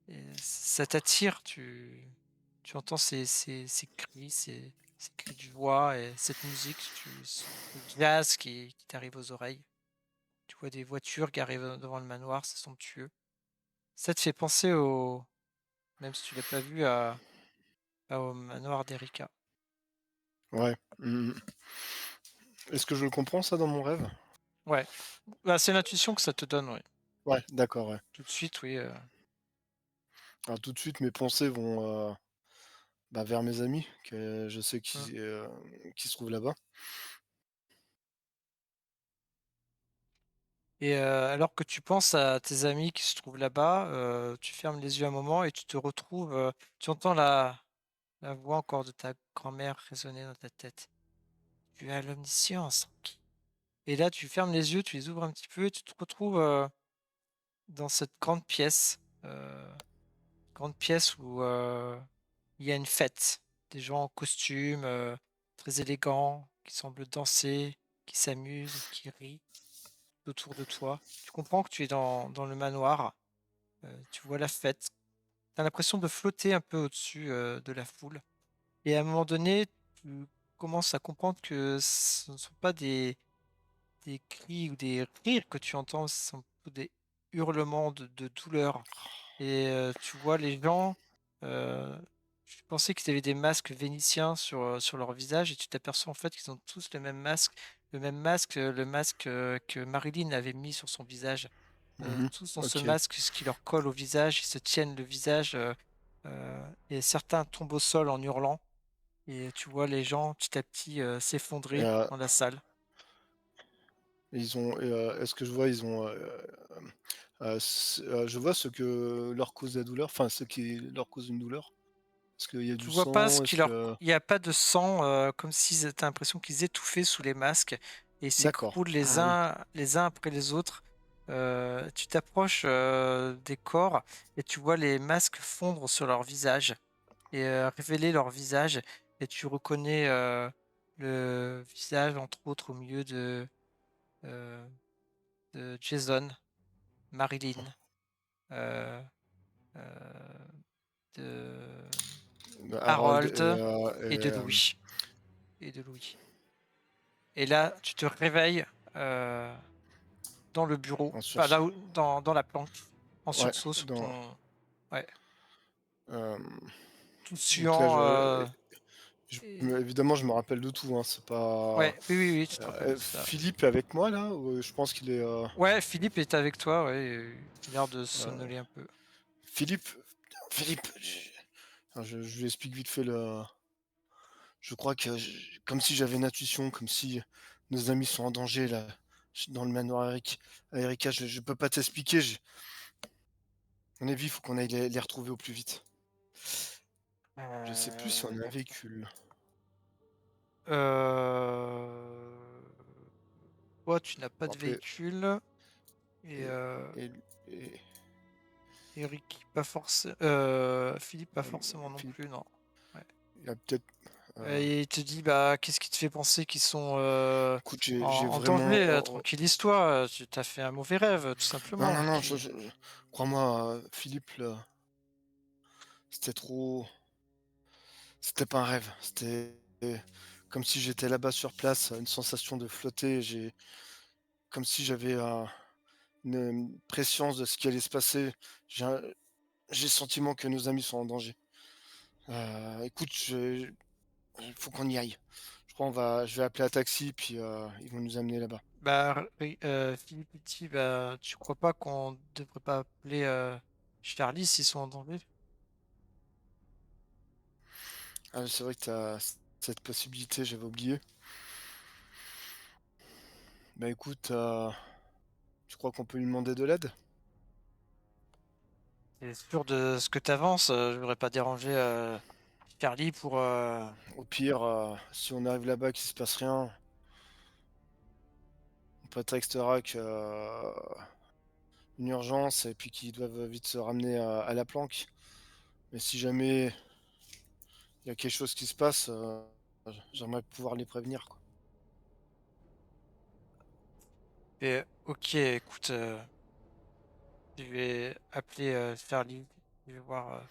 et ça t'attire. Tu entends ces cris, ces cris de joie et cette musique, ce jazz qui t'arrive aux oreilles. Tu vois des voitures qui arrivent devant le manoir, c'est somptueux. Ça te fait penser même si tu l'as pas vu, au manoir d'Erika. Ouais. Est-ce que je le comprends ça dans mon rêve? Ouais, bah, c'est l'intuition que ça te donne, oui. Ouais, d'accord, ouais. Tout de suite, oui. Alors tout de suite, mes pensées vont bah, vers mes amis, que je sais Mm. qui se trouvent là-bas. Et alors que tu penses à tes amis qui se trouvent là-bas, tu fermes les yeux un moment et tu te retrouves, tu entends la voix encore de ta grand-mère résonner dans ta tête. Tu as l'omniscience. Et là, tu fermes les yeux, tu les ouvres un petit peu et tu te retrouves dans cette grande pièce où il y a une fête. Des gens en costume, très élégants, qui semblent danser, qui s'amusent, qui rient autour de toi. Tu comprends que tu es dans le manoir, tu vois la fête. Tu as l'impression de flotter un peu au-dessus de la foule. Et à un moment donné, tu commences à comprendre que ce ne sont pas des cris ou des rires que tu entends, ce sont plutôt des hurlements de douleur. Et tu vois les gens, euh, je pensais qu'ils avaient des masques vénitiens sur leur visage et tu t'aperçois en fait qu'ils ont tous le masque que Marilyn avait mis sur son visage. Mhm. Tous ont ce Ok. masque, ce qui leur colle au visage, ils se tiennent le visage et certains tombent au sol en hurlant. Et tu vois les gens petit à petit Et, s'effondrer dans la salle. est-ce que je vois, ils ont, je vois ce que leur cause la douleur, enfin ce qui leur cause une douleur. Est-ce qu'il y a Tu du vois pas ce sang? qui Est-ce leur... que Il n'y a pas de sang, comme si t'as l'impression qu'ils étouffaient sous les masques. et ils D'accord. s'écroulent Ah oui. les uns après les autres. Tu t'approches des corps et tu vois les masques fondre sur leur visage et révéler leur visage. Et tu reconnais le visage, entre autres, au milieu euh, de Jason, Marilyn, euh, euh, de Harold Harold et de Louis. Et de Louis. Et là, tu te réveilles dans le bureau, en enfin là sursaut. où, dans la planque, en Ouais, sursaut sur dans, ton. Ouais, euh, tout donc là, suant. Et- évidemment, je me rappelle de tout. Hein, c'est pas. Ouais, oui, oui, oui, tu te rappelles de ça. Philippe est avec moi là, ou, je pense qu'il est. Ouais, Philippe est avec toi, ouais, il a l'air de Euh, somnoler un peu. Philippe, Philippe, enfin, je lui explique vite fait le. Je crois que, comme si j'avais une intuition, comme si nos amis sont en danger là, dans le manoir Erika, je peux pas t'expliquer. À mon avis, il faut qu'on aille les retrouver au plus vite. Je sais plus si on a un véhicule. Euh... Toi, tu n'as pas Bon, de après, véhicule. Et, et, et, et- Eric, pas forcément. Philippe, pas forcément non Philippe, plus, non. Ouais. il a peut-être. euh, Et il te dit, bah, qu'est-ce qui te fait penser qu'ils sont Écoute, j'ai en vraiment. danger? Tranquillise-toi, tu t'as fait un mauvais rêve, tout Non, simplement. non, non, Puis, crois-moi, Philippe, là, c'était trop. C'était pas un rêve. C'était comme si j'étais là-bas sur place, une sensation de flotter. Comme si j'avais une prescience de ce qui allait se passer. J'ai un- j'ai le sentiment que nos amis sont en danger. Écoute, il faut qu'on y aille. Je crois je vais appeler un taxi, puis ils vont nous amener là-bas. bah, Philippe il dit, bah, tu crois pas qu'on devrait pas appeler Charlie s'ils sont en danger? Ah, c'est vrai que tu as cette possibilité, j'avais oublié. Bah écoute, tu crois qu'on peut lui demander de l'aide? T'es sûr de ce que t'avances? Je voudrais pas déranger Charlie pour. Au pire, si on arrive là-bas qu'il se passe rien, on prétextera que une urgence et puis qu'ils doivent vite se ramener à la planque. Mais si jamais il y a quelque chose qui se passe, j'aimerais pouvoir les prévenir, quoi. Et, ok, écoute, je vais appeler Charlie. Je vais voir.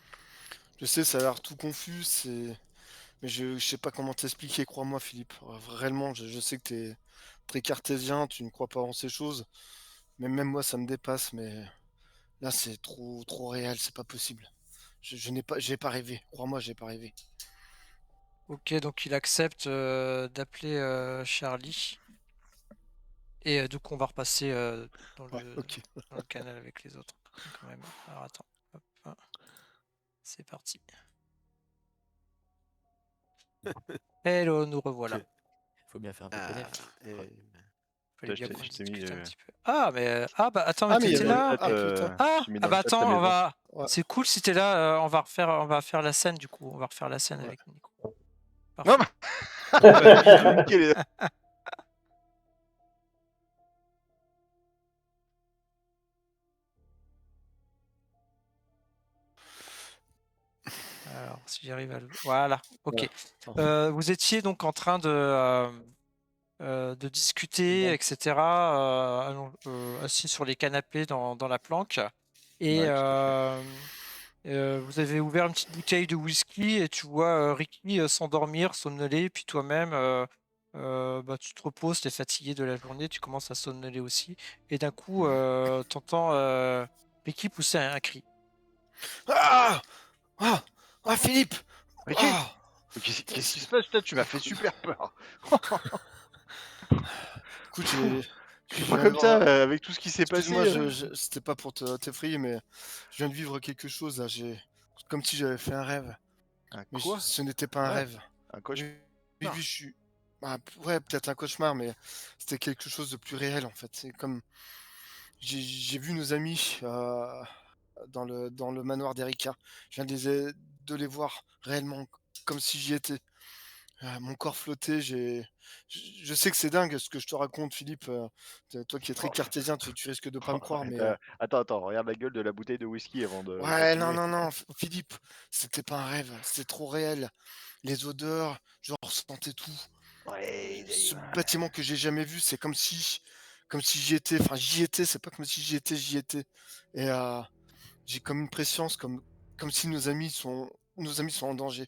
Je sais, ça a l'air tout confus, mais je sais pas comment t'expliquer, crois-moi, Philippe. Réellement, je sais que t'es très cartésien, tu ne crois pas en ces choses. Mais même moi, ça me dépasse, mais là, c'est trop réel, c'est pas possible. J'ai pas rêvé. Crois-moi, j'ai pas rêvé. Ok, donc il accepte d'appeler Charlie. Et du coup, on va repasser dans Ouais, ok. dans le canal avec les autres. Quand même. Alors attends. Hop, hein. C'est parti. Hello, nous revoilà. Ok. Faut bien faire un peu Ah, connaître. et... Fallait bien Je qu'on t'ai mis discute un petit peu. Ah, mais ah bah attends, mais Ah, mais il y je t'ai t'étais mis avait. dans le là? chat, Ah, putain. Ah, je t'ai mis ah dans le bah chat la attends, maison. Ouais, c'est cool si t'es là. On va refaire la scène du coup. On va refaire la scène ouais. avec Nico. Non, Parfait. je vais niquer les- Alors, si j'arrive à le. Voilà. Ok. Voilà. Parfait. Vous étiez donc en train de discuter, Bon. etc., assis sur les canapés dans la planque. Et Ouais, tout à fait. vous avez ouvert une petite bouteille de whisky et tu vois Ricky s'endormir, somnoler, puis toi-même, bah, tu te reposes, tu es fatigué de la journée, tu commences à somnoler aussi. Et d'un coup, tu entends Ricky pousser un cri. Ah! Ah! Ah, Philippe! Ricky, Ah! qu'est-ce qui se passe là? Tu m'as fait Écoute, super peur. écoute, Fou, je fais pas viens de comme ça voir. avec tout ce qui s'est Excuse-moi, passé. c'était pas pour t'effrayer, mais je viens de vivre quelque chose là. Comme si j'avais fait un rêve. Un Mais quoi? ce n'était pas un Ouais, rêve. un Oui, cauchemar. oui, oui, je suis. Ah, ouais, peut-être un cauchemar, mais c'était quelque chose de plus réel en fait. C'est comme. J'ai vu nos amis dans le manoir d'Erika. Je viens de les voir réellement, comme si j'y étais. Mon corps flottait, je sais que c'est dingue ce que je te raconte, Philippe, toi qui es très Oh, cartésien, tu risques de pas me croire, mais Attends, regarde la gueule de la bouteille de whisky avant de ouais, non, continuer. non, non, Philippe, c'était pas un rêve, c'était trop réel. Les odeurs, je ressentais tout. Ouais, Ce bâtiment que j'ai jamais vu, c'est comme si j'y étais. Enfin, j'y étais, c'est pas comme si j'y étais. Et j'ai comme une prescience, comme si nos amis sont en danger.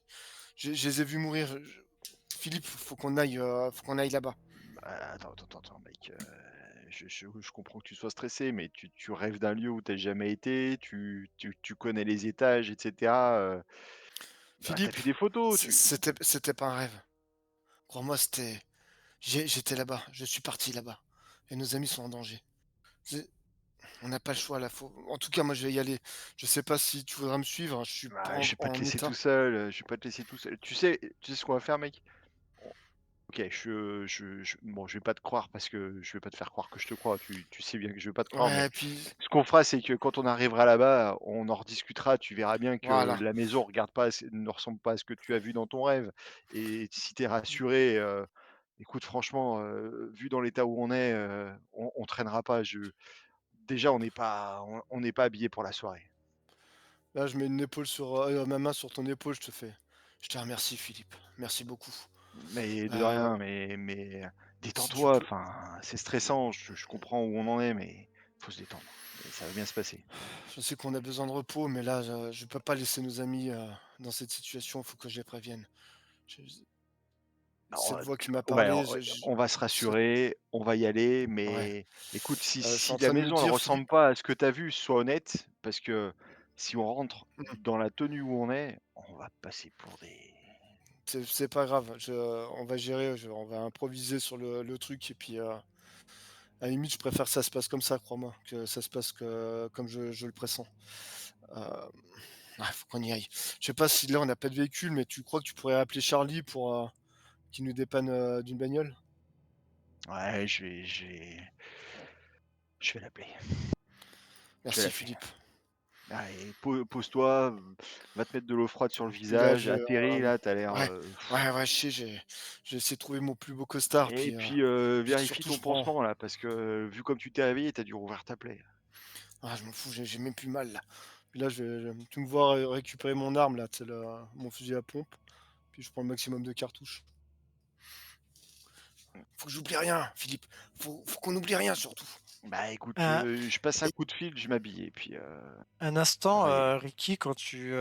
Je les ai vus mourir. Philippe, faut qu'on aille là-bas. attends, mec. Je comprends que tu sois stressé, mais tu rêves d'un lieu où t'as jamais été, tu connais les étages, etc. T'as Philippe, vu des photos, c'était pas un rêve. Crois-moi, j'étais là-bas. Je suis parti là-bas. Et nos amis sont en danger. C'est- On n'a pas le choix là. En tout cas, moi, je vais y aller. Je sais pas si tu voudras me suivre, hein. Je suis pas Je vais pas te en laisser tout état. seul, je vais pas te laisser tout seul. Tu sais ce qu'on va faire, mec? OK, bon, je vais pas te croire parce que je vais pas te faire croire que je te crois. Tu sais bien que je vais pas te croire, mais Ouais, puis ce qu'on fera, c'est que quand on arrivera là-bas, on en rediscutera. Tu verras bien que voilà. la maison ne ressemble pas à ce que tu as vu dans ton rêve. Et si tu es rassuré, écoute, franchement, vu dans l'état où on est, on traînera pas. Déjà, on n'est pas habillé pour la soirée. Là, je mets ma main sur ton épaule. Je te remercie, Philippe. Merci beaucoup. Mais de Euh, rien, mais Si tu détends-toi, peux. enfin, c'est stressant, je comprends où on en est, mais faut se détendre et ça va bien se passer. Je sais qu'on a besoin de repos, mais là, je peux pas laisser nos amis dans cette situation. Il faut que je les prévienne. Je- Alors, Cette voix qui m'a ouais, parlé, on va se rassurer, on va y aller, ouais. mais écoute, si Je suis si en la train de me maison elle dire, ressemble Philippe. pas à ce que tu as vu, sois honnête, parce que si on rentre Mm. dans la tenue où on est, on va passer pour des C'est pas grave. On va gérer. On va improviser sur le truc. Et puis, à la limite, je préfère que ça se passe comme ça, crois-moi, que ça se passe comme je le pressens. Euh, Faut qu'on y aille. Je sais pas si là, on n'a pas de véhicule, mais tu crois que tu pourrais appeler Charlie pour qu'il nous dépanne d'une bagnole? ouais, je vais l'appeler, je vais Merci, l'appeler. Philippe. Allez, pose-toi, va te mettre de l'eau froide sur le Puis là, visage, atterris là, tu as l'air, ouais, ouais, je sais, j'ai essayé de trouver mon plus beau costard, et puis, puis, puis vérifie surtout, ton je prends. pansement là, parce que vu comme tu t'es réveillé, tu as dû rouvrir ta plaie. Ah, je m'en fous, j'ai même plus mal là. Puis là, tu me vois récupérer mon arme là, c'est mon fusil à pompe, puis je prends le maximum de cartouches. Faut que j'oublie rien, Philippe. Faut qu'on n'oublie rien surtout. Bah, écoute, Un, je passe un Et coup de fil, je m'habille et puis, un on instant, va y aller. Ricky, quand tu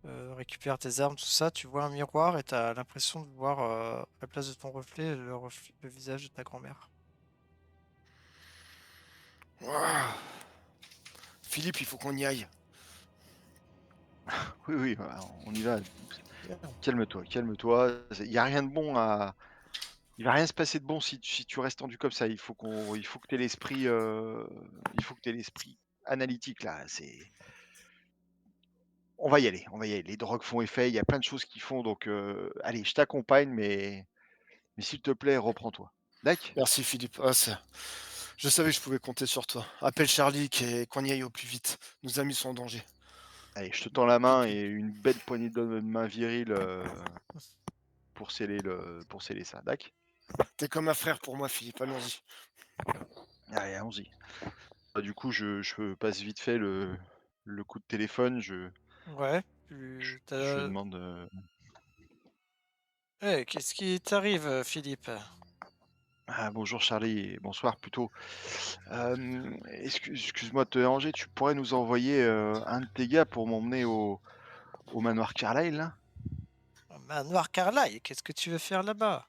récupères tes armes, tout ça, tu vois un miroir et tu as l'impression de voir à la place de ton reflet le visage de ta grand-mère. Ouah, Philippe, il faut qu'on y aille. Oui, oui, bah, on y va. Calme-toi, calme-toi. Il y a rien de bon à il va rien se passer de bon si tu restes tendu comme ça. Il faut que tu aies l'esprit, il faut que tu l'esprit analytique là. On va y aller, on va y aller. Les drogues font effet, il y a plein de choses qui font donc, allez, je t'accompagne, mais s'il te plaît, reprends-toi. Dac? Merci, Philippe. Je savais que je pouvais compter sur toi. Appelle Charlie qu'on y aille au plus vite. Nos amis sont en danger. Allez, je te tends la Et main puis, et une belle poignée de main virile, pour sceller ça. Dac? t'es comme un frère pour moi, Philippe. Allons-y. Allez, allons-y. Bah, du coup, je passe vite fait le coup de téléphone, Ouais, je demande, Qu'est-ce qui t'arrive, Philippe? ah bonjour Charlie et bonsoir plutôt. Excuse-moi de te déranger, tu pourrais nous envoyer, un de tes gars pour m'emmener au manoir Carlyle là? Manoir Carlyle, qu'est-ce que tu veux faire là-bas?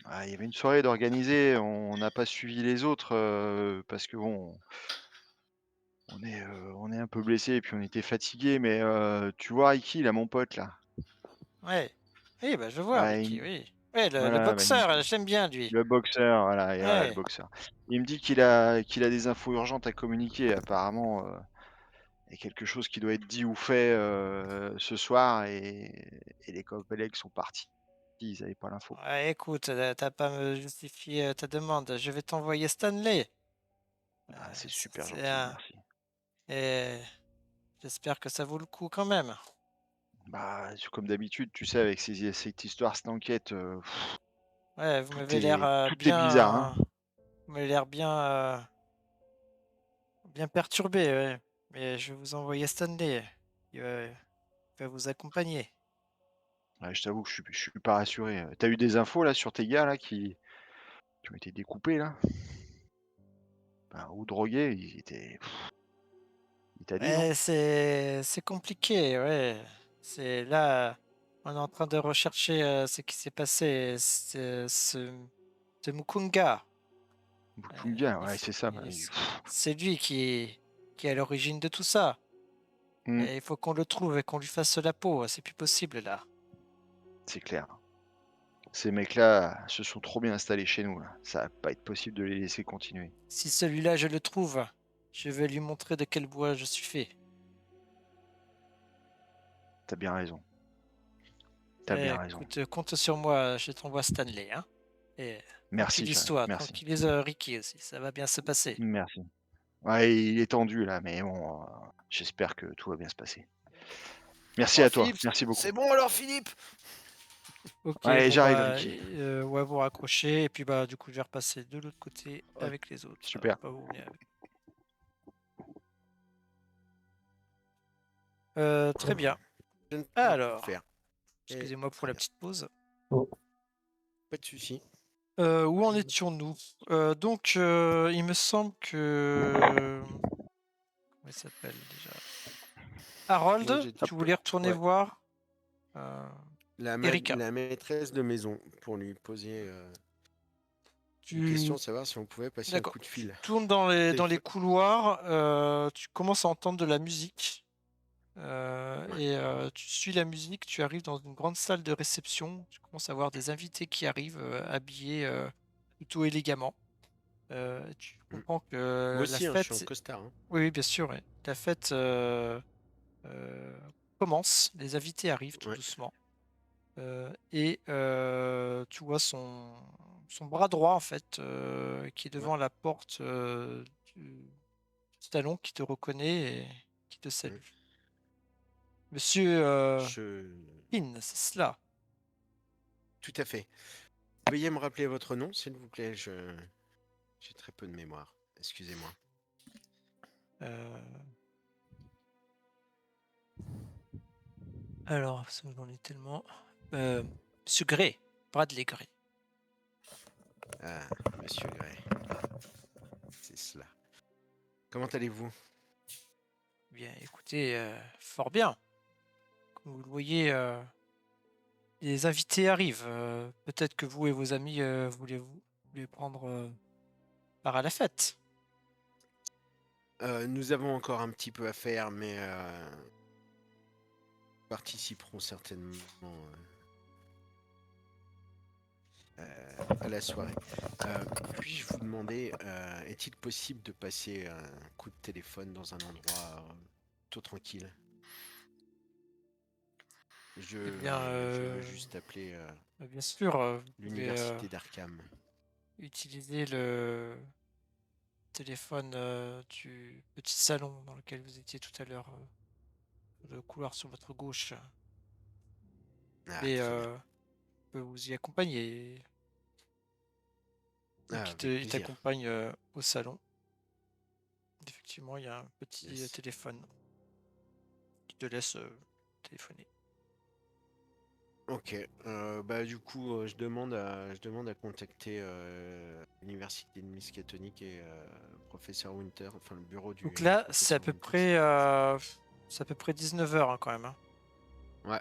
Ah, il y avait une soirée d'organiser, on n'a pas suivi les autres, parce que bon, on est un peu blessé et puis on était fatigué, mais tu vois Ricky là, mon pote là? Ouais. Oui, bah je vois, Ouais, Ricky, oui. Ouais, le voilà, bah, il me boxeur, j'aime bien lui. le boxeur, voilà et voilà le Ouais. boxeur. Il me dit qu'il a des infos urgentes à communiquer apparemment, il y a quelque chose qui doit être dit ou fait, ce soir et les collègues sont partis. Ils avaient pas l'info. Ouais, écoute, t'as pas à me justifier ta demande. Je vais t'envoyer Stanley. Ah, c'est C'est super c'est gentil, un... merci. Et j'espère que ça vaut le coup quand même. Bah, comme d'habitude, tu sais, avec cette histoire, cette enquête, Ouais, vous tout m'avez l'air est tout est bizarre, hein. vous m'avez l'air bien perturbé, ouais. Mais je vais vous envoyer Stanley. Il va vous accompagner. Ouais, je t'avoue que je suis pas rassuré. Tu eu des infos là sur tes gars là qui ont été découpés là? Enfin, ou drogués, il t'a dit, non? Ouais, c'est compliqué, ouais. C'est là, on est en train de rechercher ce qui s'est passé. Ce Mukunga. Bukunga, Il ouais, faut- c'est ça, bah, il- c'est lui qui est à l'origine de tout ça. mmh, Et il faut qu'on le trouve et qu'on lui fasse la peau. C'est plus possible là. c'est clair. Ces mecs-là se sont trop bien installés chez nous là. Ça va pas être possible de les laisser continuer. Si celui-là, je le trouve, je vais lui montrer de quel bois je suis fait. Tu bien raison. Tu bien raison. Écoute, compte sur moi, je t'envoie Stanley, hein. Et Merci, Charles, tranquillise-toi, merci. tranquillise Ricky aussi, ça va bien se passer. Merci. Ouais, il est tendu là, mais bon, j'espère que tout va bien se passer. Merci Oh, à toi, Philippe, merci beaucoup. c'est bon alors, Philippe? Ok, Ouais, bon j'arrive, bah, Ricky. ouais, vous raccrochez, et puis bah, du coup, je vais repasser de l'autre côté Ouais. avec les autres. Super. Pas vous venez avec. Très bien. Je ne peux pas Alors, faire. excusez-moi Très pour la bien. petite pause. Pas de souci. Où en étions-nous? Donc, il me semble que... Comment il s'appelle déjà? Moi, Harold, j'étais tu voulais retourner ouais, voir Erika. la maîtresse de maison pour lui poser une Tu... question, savoir si on pouvait passer un D'accord. coup de Tu fil. tournes dans les Téléphone. couloirs, tu commences à entendre de la musique. Ouais. Tu suis la musique, tu arrives dans une grande salle de réception, tu commences à voir des invités qui arrivent habillés plutôt élégamment. Tu Mm. comprends Moi que la aussi, hein, je suis en fête, costard. Hein. oui, oui, bien sûr, ouais. La fête commence, les invités arrivent tout Ouais. doucement. Tu vois son bras droit en fait qui est devant la porte du salon qui te reconnaît et qui te salue. Ouais. Monsieur Je... Pin, c'est cela. Tout à fait. Veuillez me rappeler votre nom, s'il vous plaît. J'ai très peu de mémoire. Excusez-moi. Euh, Alors, ça, j'en ai tellement. Monsieur Gray, Bradley Gray. Ah, Monsieur Gray. C'est cela. Comment allez-vous? Bien, écoutez, fort bien. Comme vous le voyez, les invités arrivent. Peut-être que vous et vos amis voulez prendre part à la fête. Nous avons encore un petit peu à faire, mais participerons certainement à la soirée. Puis-je vous demander, est-il possible de passer un coup de téléphone dans un endroit tout tranquille? Eh bien, Je veux juste appeler bien sûr, vous pouvez l'université d'Arkham. utiliser le téléphone du petit salon dans lequel vous étiez tout à l'heure, le couloir sur votre gauche. Ah, Et très bien. je peux vous y accompagner. Donc, Ah, il avec il plaisir. t'accompagne au salon. Effectivement, il y a un petit Yes. téléphone qui te laisse téléphoner. Ok, bah du coup je demande à contacter l'université de Miskatonic et professeur Winter, enfin le bureau du Donc là, professeur Winter. c'est à peu près 19h quand même, hein.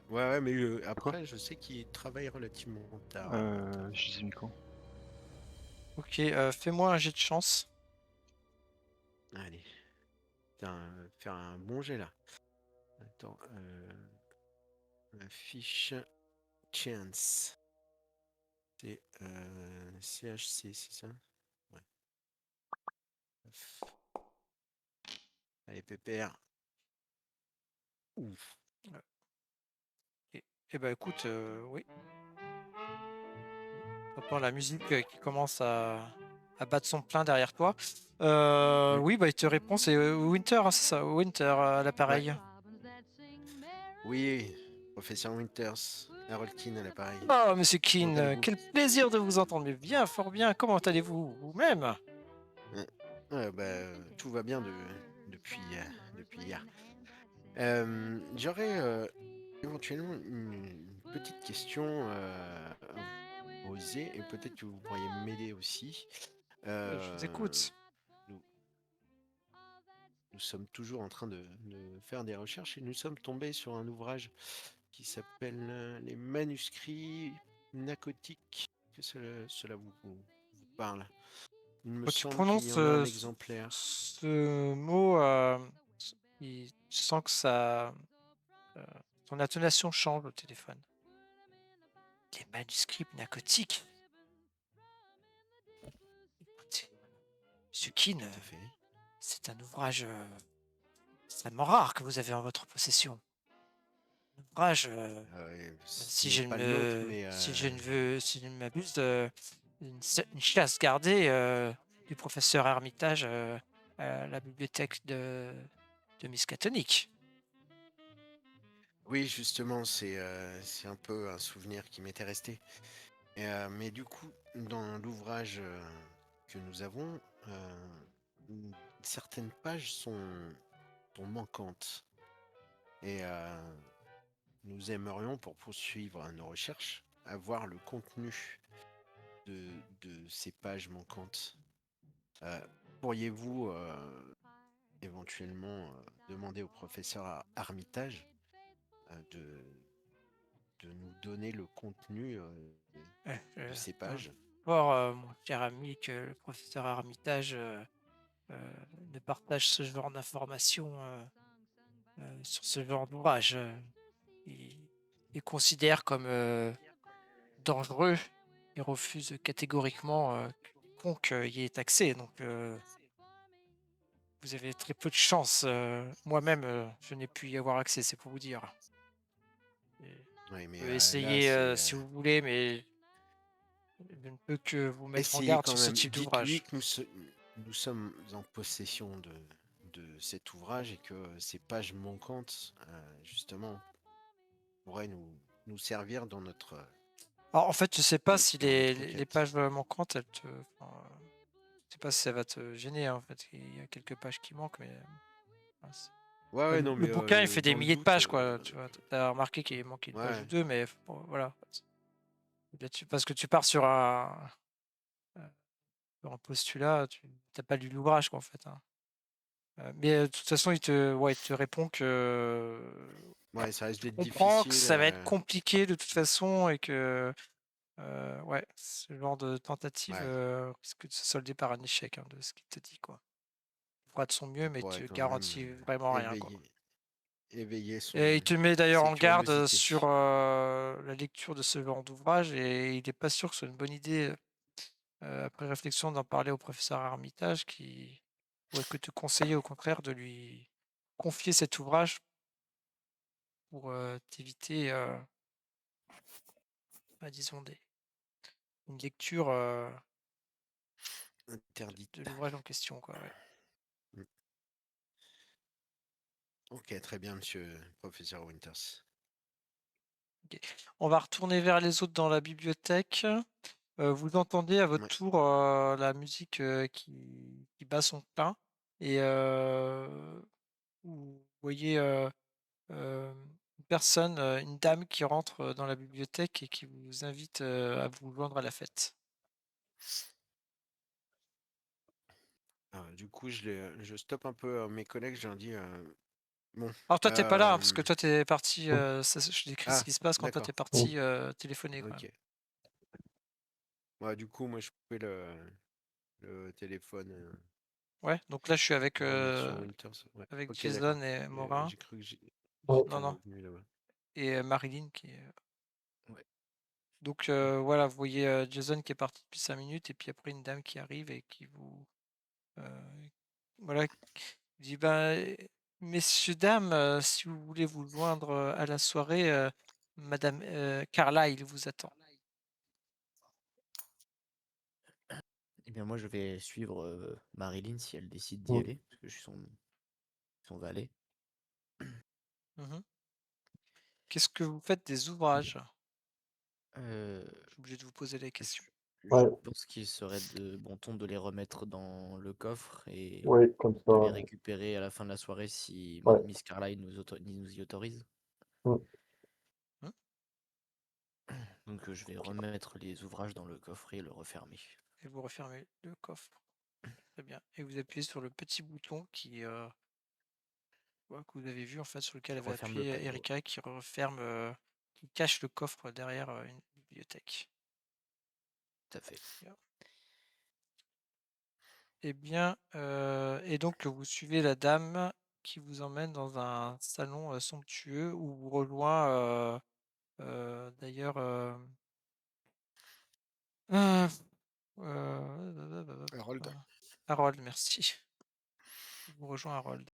Ouais, mais après je sais qu'il travaille relativement tard. Je sais quand. Ok, fais-moi un jet de chance. Allez, faire un bon jet là. Attends, la fiche chance. C'est CHC, c'est ça? Ouais. Allez, pépère. Ouf. Et bah écoute, oui. T'entends la musique qui commence à battre son plein derrière toi. Oui. Oui, bah il te répond, c'est Winter, hein, c'est ça, Winter à Ouais. l'appareil. Oui, Professeur Winters, Harold Keane à l'appareil. Oh, monsieur Comment Keane, allez-vous? quel plaisir de vous entendre. Mais bien, fort bien. Comment allez-vous vous-même? Tout va bien depuis hier. J'aurais éventuellement une petite question à vous poser et peut-être que vous pourriez m'aider aussi. Je vous écoute. Nous, nous sommes toujours en train de faire des recherches et nous sommes tombés sur un ouvrage qui s'appelle Les manuscrits narcotiques. Que cela vous parle? Il me Quand tu semble qu'il y prononces en a un exemplaire. ce mot, je sens que ça, ton intonation change au téléphone. Les manuscrits narcotiques. Écoutez, monsieur Keane, Tout à fait. c'est un ouvrage extrêmement rare que vous avez en votre possession. Un ouvrage, Ce n'est pas le nôtre, mais si je ne m'abuse, une chasse gardée du professeur Armitage à la bibliothèque de Miskatonic. oui, justement, c'est un peu un souvenir qui m'était resté. Mais du coup, dans l'ouvrage que nous avons, certaines pages sont manquantes. Et nous aimerions, pour poursuivre nos recherches, avoir le contenu de ces pages manquantes. Pourriez-vous éventuellement demander au professeur Armitage de nous donner le contenu de ces pages? Or, mon cher ami, que le professeur Armitage ne partage ce genre d'informations sur ce genre d'ouvrage. Il considère comme dangereux et refuse catégoriquement que quiconque y ait accès. Donc, vous avez très peu de chance. Moi-même, je n'ai pu y avoir accès, c'est pour vous dire. Et Oui, je mais peux là, essayer c'est si vous voulez, mais je ne peux que vous mettre en essayez garde quand sur ce même. type Dites-lui d'ouvrage. que nous sommes en possession de cet ouvrage et que ces pages manquantes, justement, pourraient nous servir dans Alors, en fait, je sais pas si dans les, notre les les enquête. pages manquantes, elles te. Je sais pas si ça va te gêner, hein, en fait. Il y a quelques pages qui manquent, mais. Ouais, ouais, non, Le mais bouquin, il fait des dans le milliers de doute, pages, quoi. Tu vois, t'as remarqué qu'il manquait une page ou ouais, deux, mais bon, voilà. Parce que tu pars sur un postulat, tu n'as pas lu l'ouvrage, quoi, en fait, hein. Mais de toute façon, il te répond que ouais, ça risque tu d'être comprends que difficile. ça va être compliqué de toute façon et que ouais, ce genre de tentative Ouais, risque de se solder par un échec, hein, de ce qu'il te dit, quoi. Il fera de son mieux, il mais pourrait tu quand même garantis vraiment rien, quoi. éveiller Et il te met d'ailleurs sa en garde curiosité. sur la lecture de ce genre d'ouvrage et il n'est pas sûr que ce soit une bonne idée, après réflexion, d'en parler au professeur Armitage qui pourrait que te conseiller au contraire de lui confier cet ouvrage pour t'éviter, disons, une lecture de Interdite. l'ouvrage en question, quoi, ouais. Mm. Ok, très bien, monsieur professeur Winters. Ok. On va retourner vers les autres dans la bibliothèque. Vous entendez à votre Ouais. tour la musique qui bat son plein et vous voyez une personne, une dame qui rentre dans la bibliothèque et qui vous invite à vous joindre à la fête. Du coup, je stoppe un peu mes collègues, je leur dis bon. Alors toi, t'es pas là, hein, parce que toi, t'es parti, je décris ce Ah, qui se passe quand toi, d'accord. t'es parti téléphoner, quoi. Ok. Ouais, du coup, moi, je coupais le téléphone Ouais, donc là, je suis avec, pour Monsieur Winters. Ouais. avec Ok, d'accord. Jason et Morin. J'ai cru que Non, j'étais non, revenu là-bas. et Marilyn qui est. Ouais. Donc voilà, vous voyez Jason qui est parti depuis 5 minutes et puis après une dame qui arrive et qui vous voilà, qui dit ben messieurs dames, si vous voulez vous joindre à la soirée, Madame Carla, il vous attend. Eh bien, moi, je vais suivre Marilyn si elle décide d'y aller, parce que je suis son valet. Mhm. Qu'est-ce que vous faites des ouvrages? Euh, Je suis obligé de vous poser la question. je Ouais. pense qu'il serait de bon ton de les remettre dans le coffre et Oui, comme ça. de les récupérer à la fin de la soirée si Ouais. Miss Carlyle nous y autorise. Mm. Hein? Donc je vais remettre les ouvrages dans le coffre et le refermer. Et vous refermez le coffre. Très bien. Et vous appuyez sur le petit bouton que vous avez vu en fait sur lequel Qui avait referme le appuyé panneau. Erika qui referme, qui cache le coffre derrière une bibliothèque. Tout à fait. Eh bien, et donc vous suivez la dame qui vous emmène dans un salon somptueux où vous rejoint d'ailleurs euh, Harold. Harold, merci. Vous rejoint Harold.